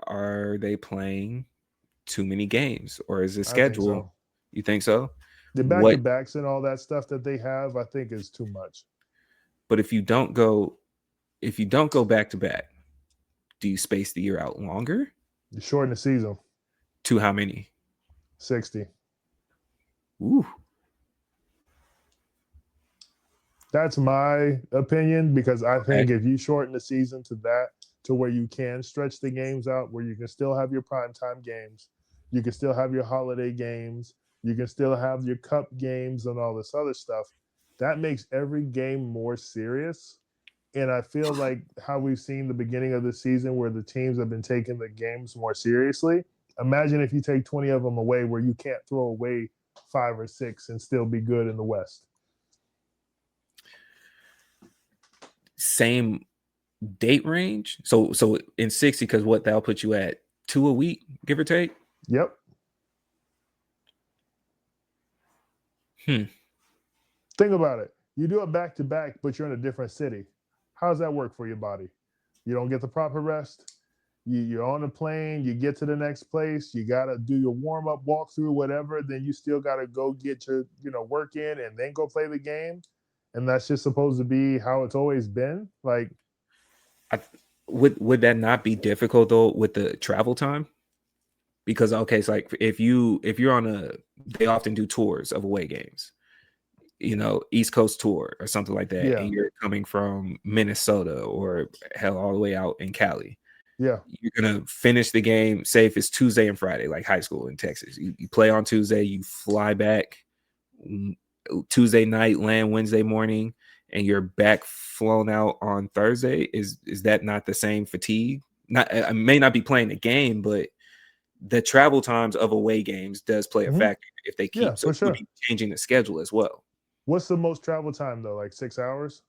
are they playing too many games, or is the schedule? So. You think so? The back-to-backs and all that stuff that they have, I think, is too much. But if you don't go back to back, do you space the year out longer? You shorten the season. To how many? 60. Ooh. That's my opinion, because I think if you shorten the season to where you can stretch the games out, where you can still have your primetime games, you can still have your holiday games, you can still have your cup games and all this other stuff, that makes every game more serious. And I feel like how we've seen the beginning of the season, where the teams have been taking the games more seriously. Imagine if you take 20 of them away, where you can't throw away 5 or 6 and still be good in the West. Same date range. So in 60, because what that'll put you at 2 a week, give or take. Yep. Think about it. You do it back to back, but you're in a different city. How does that work for your body? You don't get the proper rest. You're on a plane. You get to the next place. You got to do your warm up, walk through, whatever. Then you still got to go get your work in and then go play the game. And that's just supposed to be how it's always been. Like, would that not be difficult though with the travel time? Because it's like if you're on they often do tours of away games, East Coast tour or something like that, and you're coming from Minnesota or hell all the way out in Cali. Yeah, you're gonna finish the game. Say if it's Tuesday and Friday, like high school in Texas, you play on Tuesday, you fly back Tuesday night, land Wednesday morning, and you're back flown out on Thursday. Is that not the same fatigue? I may not be playing the game, but the travel times of away games does play a factor if they keep changing the schedule as well. What's the most travel time though? Like 6 hours?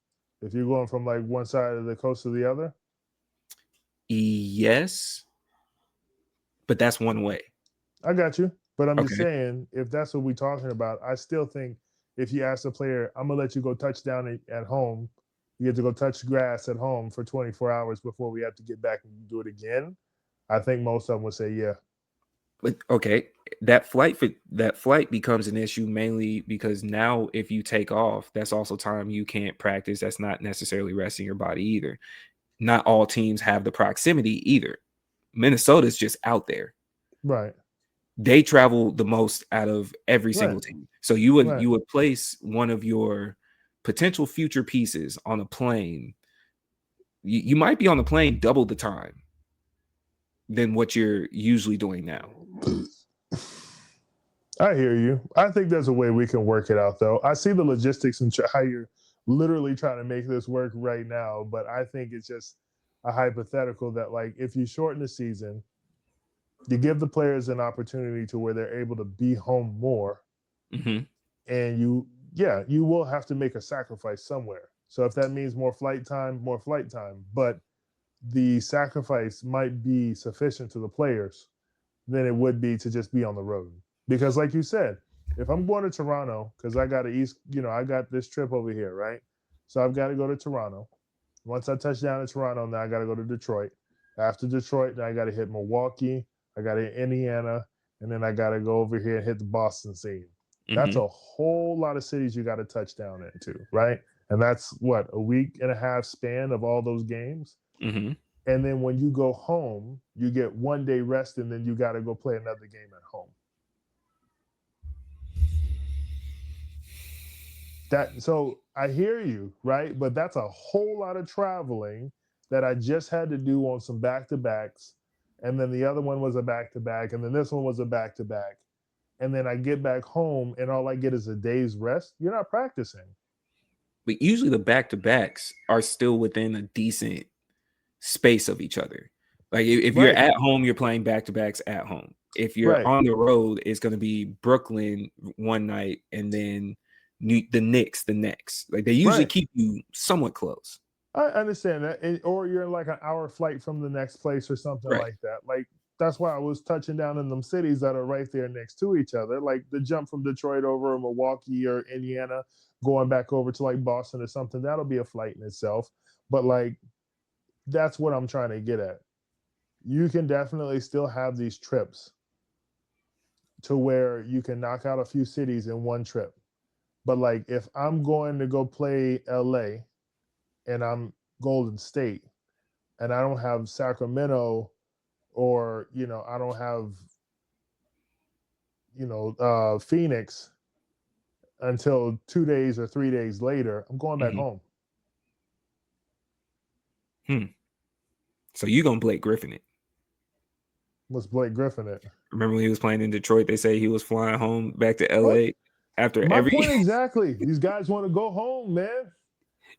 If you're going from like one side of the coast to the other? Yes. But that's one way. I got you. But I'm just saying, if that's what we're talking about, I still think if you ask a player, I'm going to let you go touchdown at home, you get to go touch grass at home for 24 hours before we have to get back and do it again, I think most of them would say, yeah. But that flight becomes an issue mainly because now if you take off, that's also time you can't practice. That's not necessarily resting your body either. Not all teams have the proximity either. Minnesota's just out there. Right. They travel the most out of every single team. So you would place one of your potential future pieces on a plane. You might be on the plane double the time than what you're usually doing now. I hear you. I think there's a way we can work it out, though. I see the logistics and how you're literally trying to make this work right now, but I think it's just a hypothetical that, like, if you shorten the season, You give the players an opportunity to where they're able to be home more, Mm-hmm. and you will have to make a sacrifice somewhere. So if that means more flight time, but the sacrifice might be sufficient to the players than it would be to just be on the road. Because like you said, if I'm going to Toronto, because I got I got this trip over here, right? So I've got to go to Toronto. Once I touch down in Toronto, then I got to go to Detroit. After Detroit, then I got to hit Milwaukee. I got to hit Indiana, and then I got to go over here and hit the Boston scene. That's Mm-hmm. a whole lot of cities you got to touch down into, right? And that's what, a week and a half span of all those games. Mm-hmm. And then when you go home, you get 1 day rest, and then you got to go play another game at home. So I hear you, right? But that's a whole lot of traveling that I just had to do on some back-to-backs. And then the other one was a back-to-back. And then this one was a back-to-back. And then I get back home and all I get is a day's rest. You're not practicing. But usually the back-to-backs are still within a decent space of each other. Like if you're Right. at home, you're playing back-to-backs at home. If you're Right. on the road, it's going to be Brooklyn one night and then the Knicks the next. Like they usually Right. keep you somewhat close. I understand that. Or you're like an hour flight from the next place or something Right. like that. Like that's why I was touching down in them cities that are right there next to each other. Like the jump from Detroit over to Milwaukee or Indiana, going back over to like Boston or something, that'll be a flight in itself. But like that's what I'm trying to get at. You can definitely still have these trips to where you can knock out a few cities in one trip. But like if I'm going to go play LA and I'm Golden State and I don't have Sacramento or, I don't have, Phoenix until 2 days or 3 days later, I'm going back home. So you're going to Blake Griffin it. What's Blake Griffin at? Remember when he was playing in Detroit, they say he was flying home back to LA after My every point exactly. These guys want to go home, man.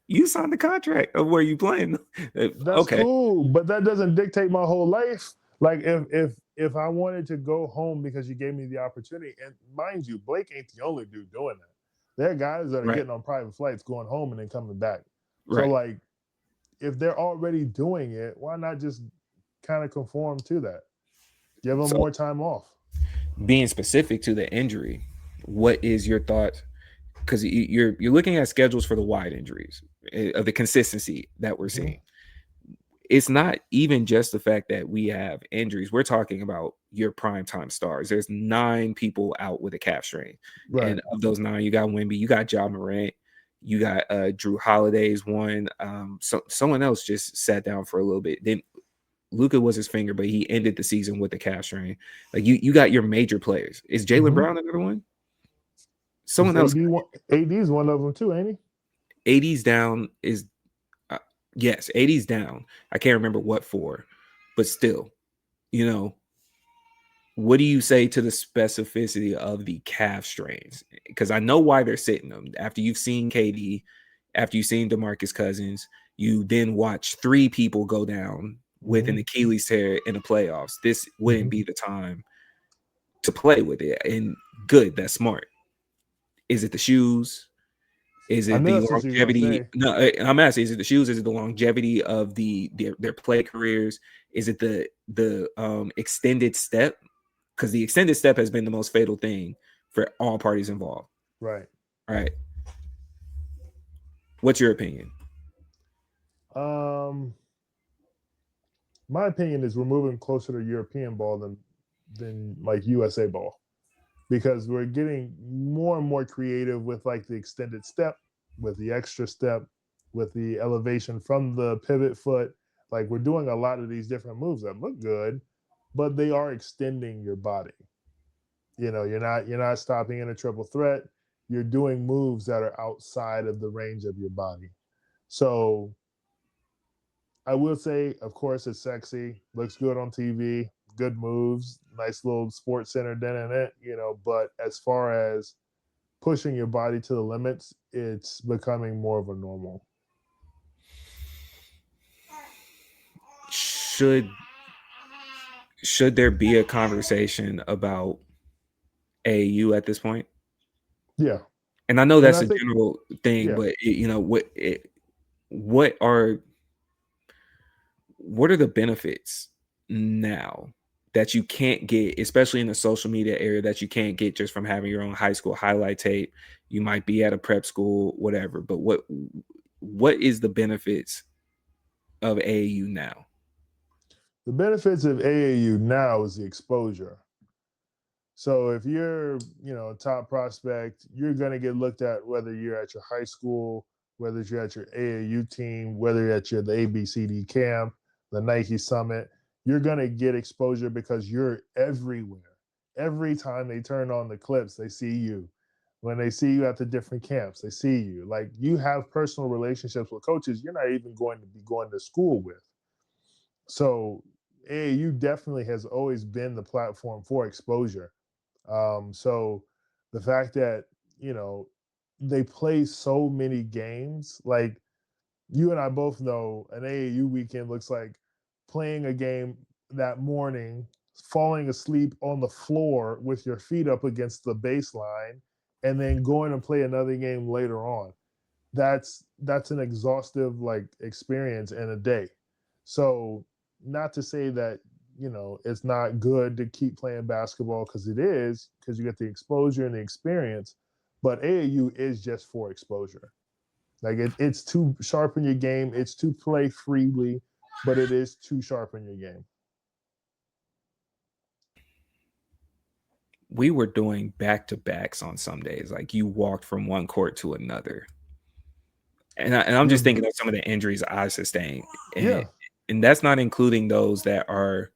You signed the contract of where you playing. That's cool, but that doesn't dictate my whole life. Like if I wanted to go home because you gave me the opportunity, and mind you, Blake ain't the only dude doing that. There are guys that are getting on private flights, going home and then coming back. So like, if they're already doing it, why not just kind of conform to that? Give them more time off. Being specific to the injury, what is your thought? Because you're looking at schedules for the wide injuries of the consistency that we're seeing. It's not even just the fact that we have injuries. We're talking about your primetime stars. There's 9 people out with a calf strain. Right. And of those 9, you got Wemby, you got Jamarr, you got Drew Holiday's one. So someone else just sat down for a little bit. Then Luka was his finger, but he ended the season with a calf strain. Like you got your major players. Is Jaylen Brown another one? Someone else. AD's one of them too, ain't he? AD's down is yes, AD's down. I can't remember what for, but still, what do you say to the specificity of the calf strains? Because I know why they're sitting them. After you've seen KD, after you've seen DeMarcus Cousins, you then watch 3 people go down with an Achilles tear in the playoffs. This wouldn't be the time to play with it. And good, that's smart. Is it the shoes? Is it the longevity? No, I'm asking, is it the shoes? Is it the longevity of their play careers? Is it the extended step? Because the extended step has been the most fatal thing for all parties involved. Right. Right. What's your opinion? My opinion is we're moving closer to European ball than like USA ball, because we're getting more and more creative with like the extended step, with the extra step, with the elevation from the pivot foot. Like we're doing a lot of these different moves that look good, but they are extending your body. You're not stopping in a triple threat. You're doing moves that are outside of the range of your body. So I will say, of course, it's sexy, looks good on TV, good moves, nice little Sports Center dent in it, but as far as pushing your body to the limits, it's becoming more of a normal. should there be a conversation about AAU at this point? Yeah. And I know And that's I a think, general thing, yeah. but what are the benefits now that you can't get, especially in the social media area, that you can't get just from having your own high school highlight tape? You might be at a prep school, whatever, but what is the benefits of AAU now? The benefits of AAU now is the exposure. So if you're, a top prospect, you're going to get looked at whether you're at your high school, whether you're at your AAU team, whether you're at the ABCD camp, the Nike Summit. You're going to get exposure because you're everywhere. Every time they turn on the clips, they see you. When they see you at the different camps, they see you. Like, you have personal relationships with coaches you're not even going to be going to school with. So AAU definitely has always been the platform for exposure. So the fact that, they play so many games, like, you and I both know an AAU weekend looks like playing a game that morning, falling asleep on the floor with your feet up against the baseline, and then going and play another game later on. That's an exhaustive, like, experience in a day. So, not to say that, it's not good to keep playing basketball, because it is, because you get the exposure and the experience, but AAU is just for exposure. Like, it's to sharpen your game, it's to play freely, but it is to sharpen your game. We were doing back-to-backs on some days. Like, you walked from one court to another. And I'm just thinking of some of the injuries I sustained. Yeah. And that's not including those that are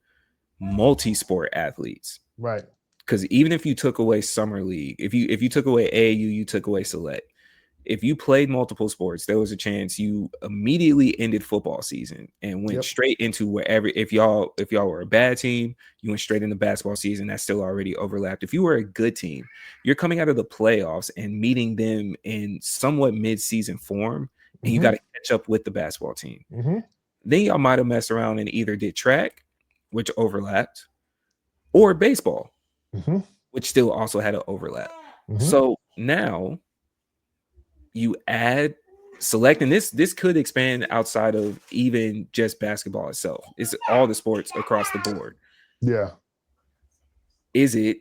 multi-sport athletes. Right. Because even if you took away summer league, if you took away AAU, you took away select. If you played multiple sports, there was a chance you immediately ended football season and went straight into wherever. If y'all were a bad team, you went straight into basketball season. That's still already overlapped. If you were a good team, you're coming out of the playoffs and meeting them in somewhat mid-season form, and you got to catch up with the basketball team. Then y'all might have messed around and either did track, which overlapped, or baseball, which still also had an overlap. So now you add select, and this could expand outside of even just basketball itself. It's all the sports across the board. Yeah. Is it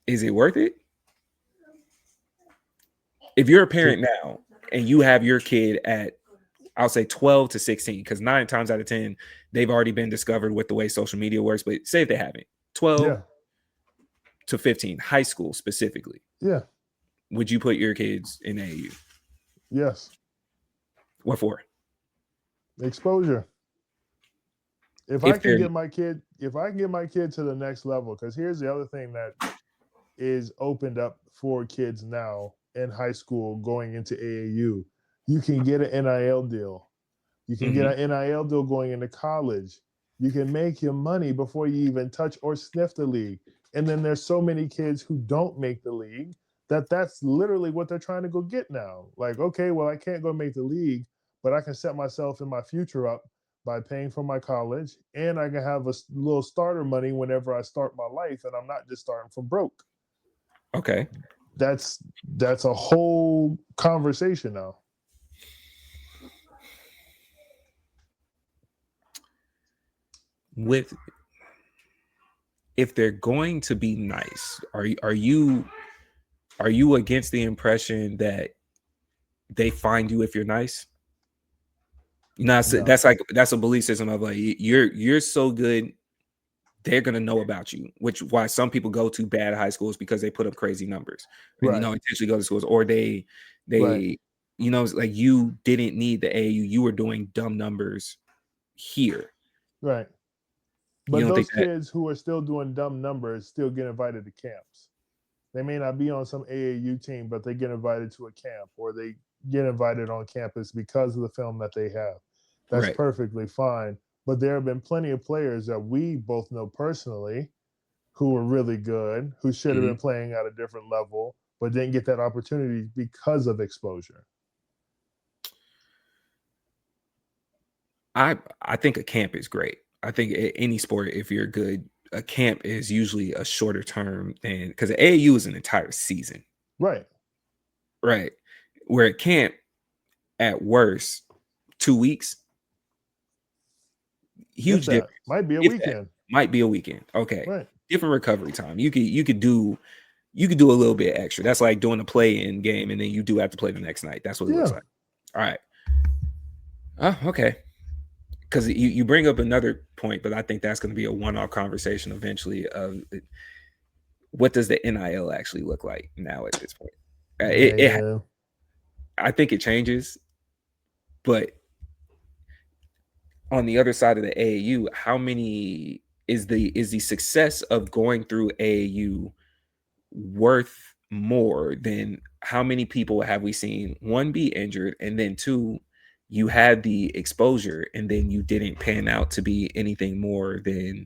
worth it? If you're a parent now and you have your kid at, I'll say 12 to 16, because 9 times out of 10, they've already been discovered with the way social media works. But say if they haven't, 12 to 15, high school specifically. Yeah. Would you put your kids in AAU? Yes. What for? Exposure. If I can get my kid to the next level, because here's the other thing that is opened up for kids now in high school going into AAU. You can get an NIL deal. You can get an NIL deal going into college. You can make your money before you even touch or sniff the league. And then there's so many kids who don't make the league that's literally what they're trying to go get now. Like, okay, well, I can't go make the league, but I can set myself and my future up by paying for my college, and I can have a little starter money whenever I start my life, and I'm not just starting from broke. Okay. That's a whole conversation now. If they're going to be nice, are you against the impression that they find you if you're nice? No. That's a belief system of like, you're so good, they're gonna know about you, which why some people go to bad high schools, because they put up crazy numbers, and intentionally go to schools, or they like, you didn't need the AAU, you were doing dumb numbers here. Right. But those kids who are still doing dumb numbers still get invited to camps. They may not be on some AAU team, but they get invited to a camp, or they get invited on campus because of the film that they have. That's perfectly fine. But there have been plenty of players that we both know personally who were really good, who should have been playing at a different level, but didn't get that opportunity because of exposure. I think a camp is great. I think any sport, if you're good, a camp is usually a shorter term than because AAU is an entire season, Right. right? Where at camp, at worst, 2 weeks, huge If that difference. might be a If that weekend. might be a weekend. Okay, Right. different recovery time. You could do a little bit extra. That's like doing a play-in game, and then you do have to play the next night. That's what it looks Yeah. like. All right. Oh, okay. Because you bring up another point, but I think that's going to be a one-off conversation eventually of what does the NIL actually look like now at this point. Yeah. I think it changes, but on the other side of the AAU, how many is the success of going through AAU worth more than how many people have we seen, one, be injured, and then two, you had the exposure and then you didn't pan out to be anything more than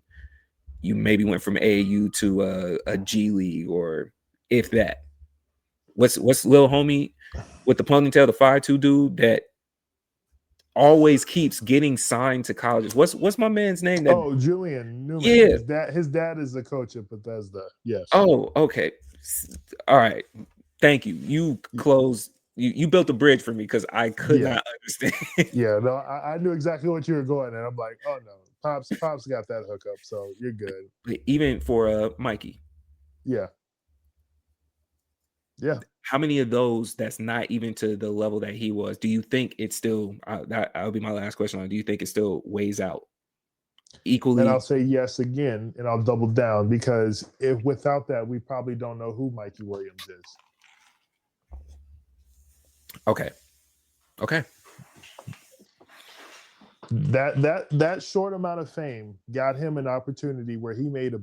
you maybe went from AAU to a G League, or if that. What's little homie with the ponytail, the 5'2" dude that always keeps getting signed to colleges? What's my man's name? That Julian Newman. Yeah. His dad is the coach at Bethesda. Yes. Oh, okay. All right. Thank you. You closed. You built a bridge for me because I could not understand. Yeah, no, I knew exactly what you were going, and I'm like, oh no, Pops got that hookup, so you're good. But even for Mikey, Yeah. how many of those that's not even to the level that he was? Do you think it's still? That'll be my last question. Do you think it still weighs out equally? And I'll say yes again, and I'll double down because if without that, we probably don't know who Mikey Williams is. Okay. That short amount of fame got him an opportunity where he made a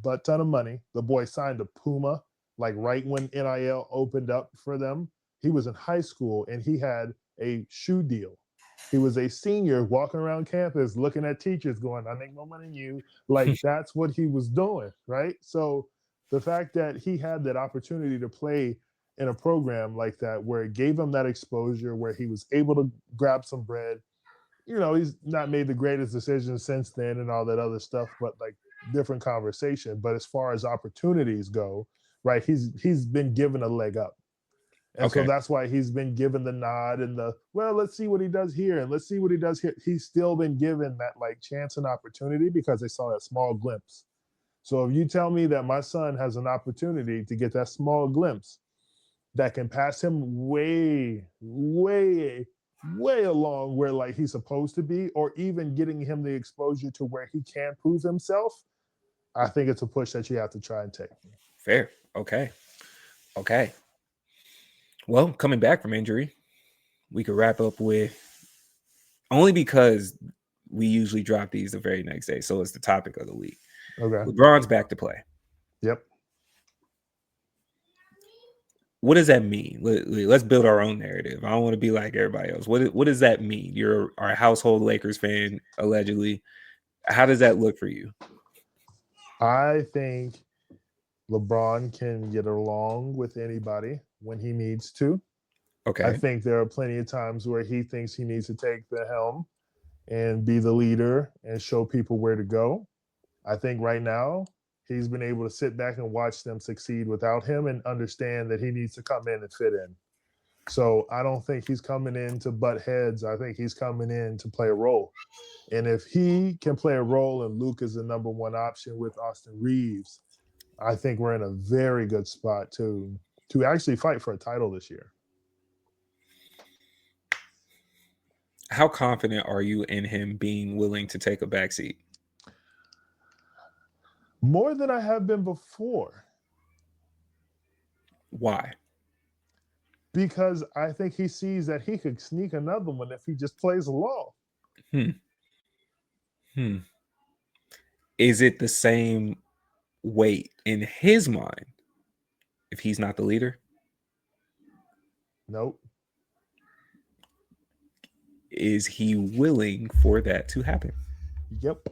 butt ton of money. The boy signed to Puma, like right when NIL opened up for them. He was in high school and he had a shoe deal. He was a senior walking around campus looking at teachers going, I make more money than you. Like that's what he was doing, right? So the fact that he had that opportunity to play in a program like that where it gave him that exposure, where he was able to grab some bread. You know, he's not made the greatest decisions since then and all that other stuff, but like different conversation. But as far as opportunities go, right, he's been given a leg up. And so that's why he's been given the nod and let's see what he does here and let's see what he does here. He's still been given that like chance and opportunity because they saw that small glimpse. So if you tell me that my son has an opportunity to get that small glimpse that can pass him way, way, way along where like he's supposed to be, or even getting him the exposure to where he can prove himself, I think it's a push that you have to try and take. Fair. Okay. Well, coming back from injury, we could wrap up with, only because we usually drop these the very next day, so it's the topic of the week. Okay. LeBron's back to play. Yep. What does that mean? Let's build our own narrative. I don't want to be like everybody else. What does that mean? You're our household Lakers fan, allegedly. How does that look for you? I think LeBron can get along with anybody when he needs to. Okay. I think there are plenty of times where he thinks he needs to take the helm and be the leader and show people where to go. I think right now he's been able to sit back and watch them succeed without him and understand that he needs to come in and fit in. So I don't think he's coming in to butt heads. I think he's coming in to play a role. And if he can play a role and Luke is the number one option with Austin Reeves, I think we're in a very good spot to actually fight for a title this year. How confident are you in him being willing to take a backseat? More than I have been before. Why? Because I think he sees that he could sneak another one if he just plays along. Is it the same weight in his mind if he's not the leader? Nope. Is he willing for that to happen? Yep.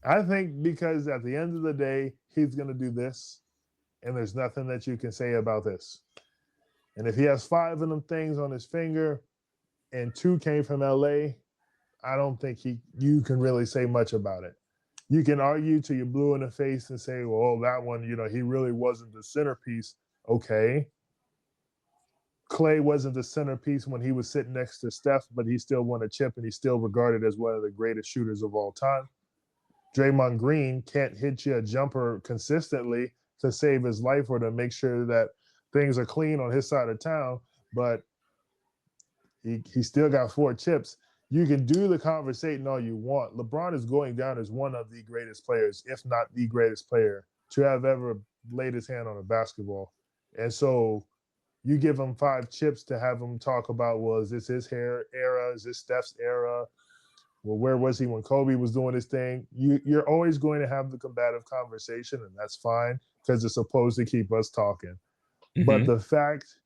I think because at the end of the day, he's going to do this, and there's nothing that you can say about this. And if he has 5 of them things on his finger and 2 came from LA, I don't think you can really say much about it. You can argue till you're blue in the face and say, well, that one, he really wasn't the centerpiece. Okay. Clay wasn't the centerpiece when he was sitting next to Steph, but he still won a chip and he's still regarded as one of the greatest shooters of all time. Draymond Green can't hit you a jumper consistently to save his life or to make sure that things are clean on his side of town, but he still got 4 chips. You can do the conversation all you want. LeBron is going down as one of the greatest players, if not the greatest player, to have ever laid his hand on a basketball. And so you give him 5 chips to have him talk about, well, is this his era? Is this Steph's era? Well, where was he when Kobe was doing his thing? You're always going to have the combative conversation, and that's fine because it's supposed to keep us talking. Mm-hmm. But the fact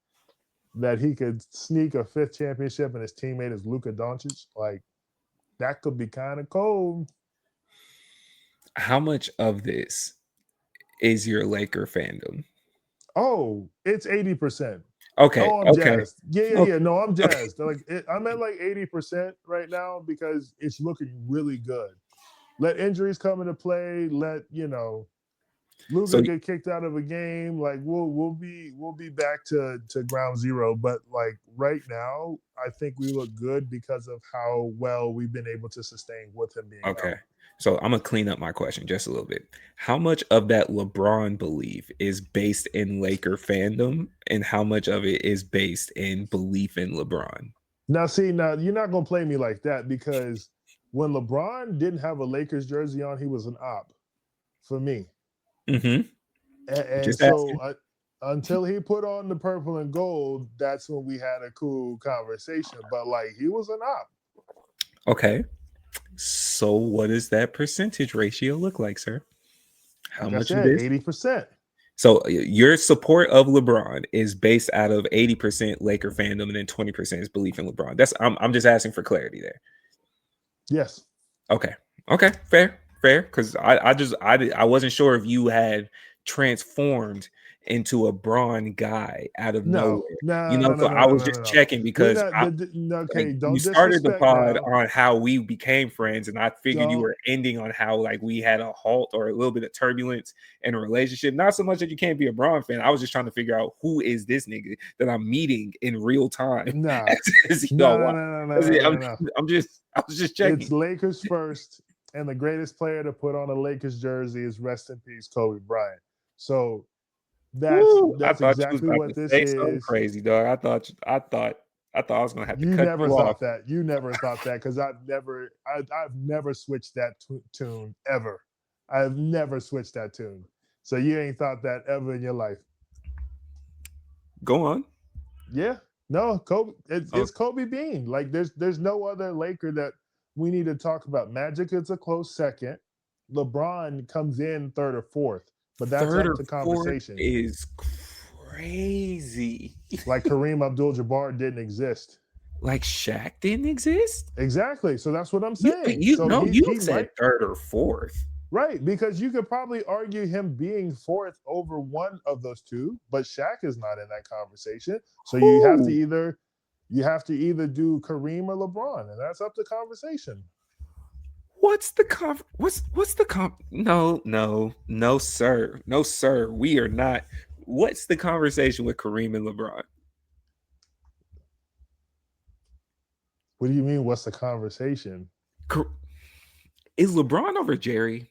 that he could sneak a 5th championship and his teammate is Luka Doncic, like, that could be kind of cold. How much of this is your Laker fandom? Oh, it's 80%. Okay. Oh, I'm jazzed. Yeah. No, I'm jazzed. Okay. I'm at like 80% right now because it's looking really good. Let injuries come into play. Let Luka get kicked out of a game. Like we'll be back to ground zero. But like right now, I think we look good because of how well we've been able to sustain with him being okay. out. So I'm gonna clean up my question just a little bit. How much of that LeBron belief is based in Laker fandom, and how much of it is based in belief in LeBron? Now you're not gonna play me like that because when LeBron didn't have a Lakers jersey on, he was an op for me. Mm-hmm. And so until he put on the purple and gold, that's when we had a cool conversation. But like he was an op. Okay. So what does that percentage ratio look like, sir? How much of this? 80%. So your support of LeBron is based out of 80% Laker fandom, and then 20% is belief in LeBron. I'm just asking for clarity there. Yes. Okay. Fair. Because I wasn't sure if you had transformed into a Braun guy out of nowhere. I was just checking because you started the pod on how we became friends, and I figured you were ending on how like we had a halt or a little bit of turbulence in a relationship. Not so much that you can't be a Braun fan. I was just trying to figure out who is this nigga that I'm meeting in real time. No. I was just checking. It's Lakers first, and the greatest player to put on a Lakers jersey is rest in peace Kobe Bryant. So that's exactly what this is. Crazy, dog. I thought I was gonna have to you cut never you thought off. that. You never thought that because I've never switched that tune ever. I've never switched that tune. So you ain't thought that ever in your life. Go on. Yeah. No, Kobe. It's Kobe Bean. Like there's no other Laker that we need to talk about. Magic is a close second. LeBron comes in 3rd or 4th, but that's up to conversation. Is crazy. Like Kareem Abdul-Jabbar didn't exist. Like Shaq didn't exist. Exactly. So that's what I'm saying. You said 3rd or 4th. Right, because you could probably argue him being 4th over one of those two, but Shaq is not in that conversation. So you have to either do Kareem or LeBron, and that's up to conversation. No, sir. We are not. What's the conversation with Kareem and LeBron? What do you mean? What's the conversation? Is LeBron over Jerry?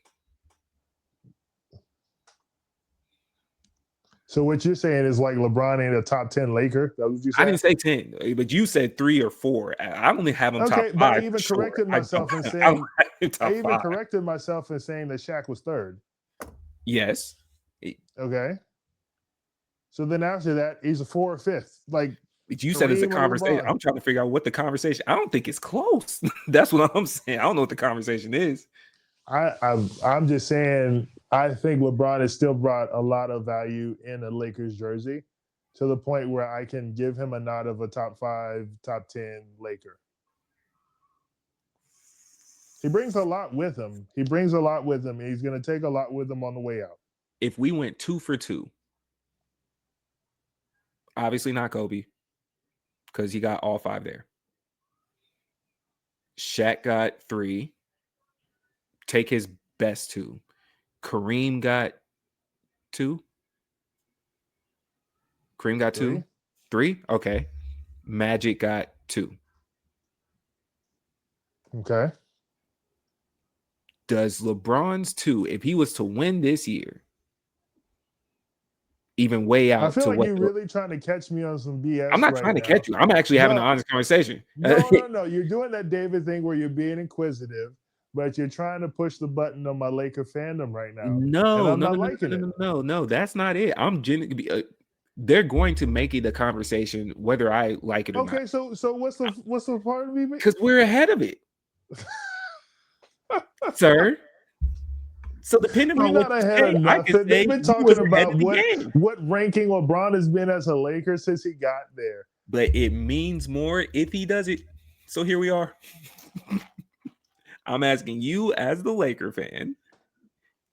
So what you're saying is like LeBron ain't a top 10 Laker? That's what you said? I didn't say 10, but you said 3 or 4. I only have him top 5. But I even corrected myself in saying that Shaq was 3rd. Yes. Okay. So then after that, he's a 4th or 5th. Like you said it's a conversation. I'm trying to figure out what the conversation. I don't think it's close. That's what I'm saying. I don't know what the conversation is. I'm just saying I think LeBron has still brought a lot of value in a Lakers jersey to the point where I can give him a nod of a top 5, top 10 Laker. He brings a lot with him. He's going to take a lot with him on the way out. If we went 2 for 2, obviously not Kobe because he got all 5 there. Shaq got 3. Take his best 2. Kareem got 2. Kareem got 2. 3? Okay. Magic got 2. Okay. Does LeBron's 2, if he was to win this year, even way out I feel to like what you're really trying to catch me on some BS. I'm not right trying to now. catch you. I'm actually having No. an honest conversation. No. You're doing that David thing where you're being inquisitive, but you're trying to push the button on my Laker fandom right now. No, and I'm not liking it. No, that's not it. I'm genuinely. They're going to make it a conversation whether I like it or not. Okay, so what's the part of me? Because we're ahead of it, sir. So depending We're on not what you ahead say, of I can nothing. say They've been you talking was ahead about of the game. what ranking LeBron has been as a Laker since he got there. But it means more if he does it. So here we are. I'm asking you as the Laker fan,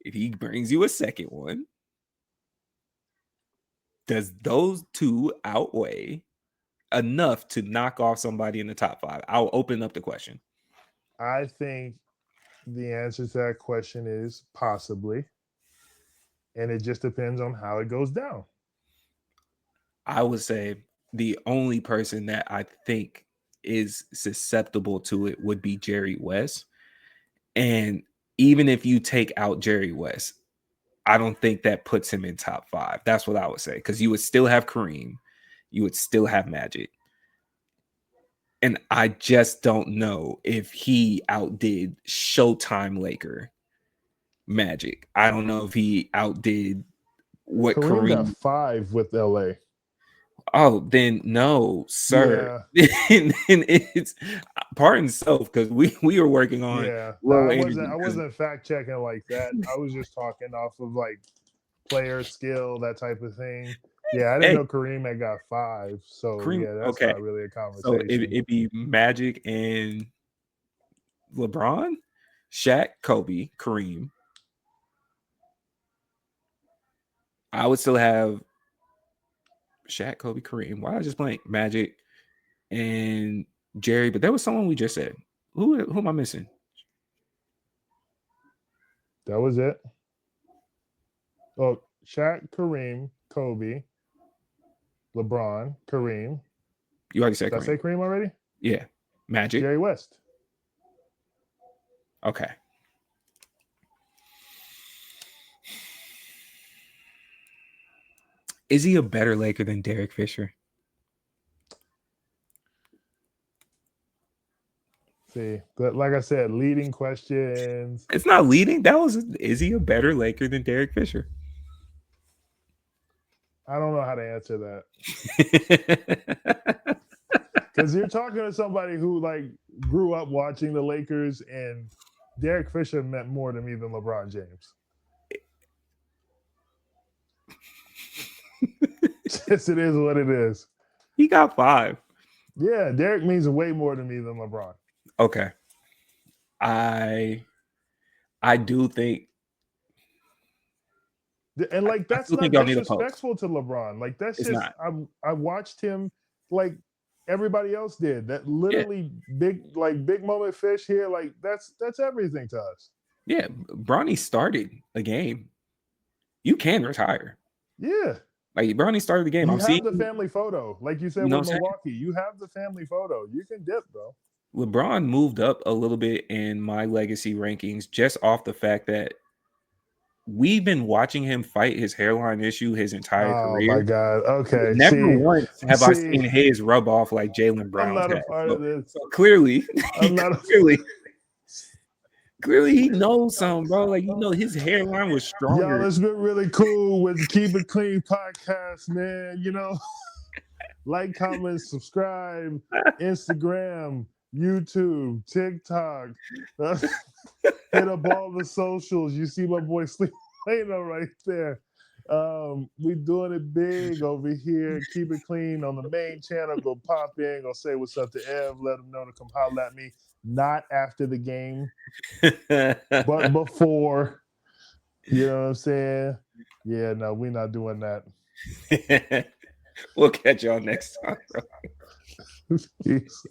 if he brings you a second one, does those 2 outweigh enough to knock off somebody in the top 5? I'll open up the question. I think the answer to that question is possibly. And it just depends on how it goes down. I would say the only person that I think is susceptible to it would be Jerry West. And even if you take out Jerry West, I don't think that puts him in top 5. That's what I would say. Because you would still have Kareem. You would still have Magic. And I just don't know if he outdid Showtime Laker Magic. I don't know if he outdid what Kareem Kareem got 5 with LA. Oh, then no, sir. Yeah. then it's pardon self because we were working on. Yeah, I wasn't fact checking like that. I was just talking off of like player skill, that type of thing. Yeah, I didn't know Kareem had got 5. So Kareem, yeah, that's not really a conversation. So it'd be Magic and LeBron, Shaq, Kobe, Kareem. I would still have Shaq, Kobe, Kareem. Why did I just blank? Magic and Jerry, but there was someone we just said. Who am I missing? That was it. Oh, Shaq, Kareem, Kobe, LeBron, Kareem. You already said Did I say Kareem already? Yeah. Magic. Jerry West. Okay. Is he a better Laker than Derek Fisher? See, but like I said, leading questions. It's not leading. Is he a better Laker than Derek Fisher? I don't know how to answer that. Because you're talking to somebody who like grew up watching the Lakers, and Derek Fisher meant more to me than LeBron James. Yes, it is what it is. He got 5. Yeah, Derek means way more to me than LeBron. Okay. I do think, and like that's not disrespectful to LeBron. Like that's it's just I watched him like everybody else did. That literally big moment fish here. Like that's everything to us. Yeah, Bronny started a game. You can retire. Yeah. Like Bronny started the game. You have the family photo. Like you said with Milwaukee. You have the family photo. You can dip, bro. LeBron moved up a little bit in my legacy rankings just off the fact that we've been watching him fight his hairline issue his entire career. Oh my God. Okay. Never once have I seen his rub off like Jaylen Brown. I'm not a part of this. So clearly, I'm not clearly he knows something, bro. Like, his hairline was stronger. Y'all, it's been really cool with the Keep It Clean podcast, man. Like, comment, subscribe, Instagram, YouTube, TikTok. Hit up all the socials. You see my boy Sleepano right there. We doing it big over here. Keep It Clean on the main channel. Go pop in. Go say what's up to Ev. Let him know to come holler at me. Not after the game, but before. You know what I'm saying? Yeah, no, we're not doing that. We'll catch y'all next time, bro. Peace.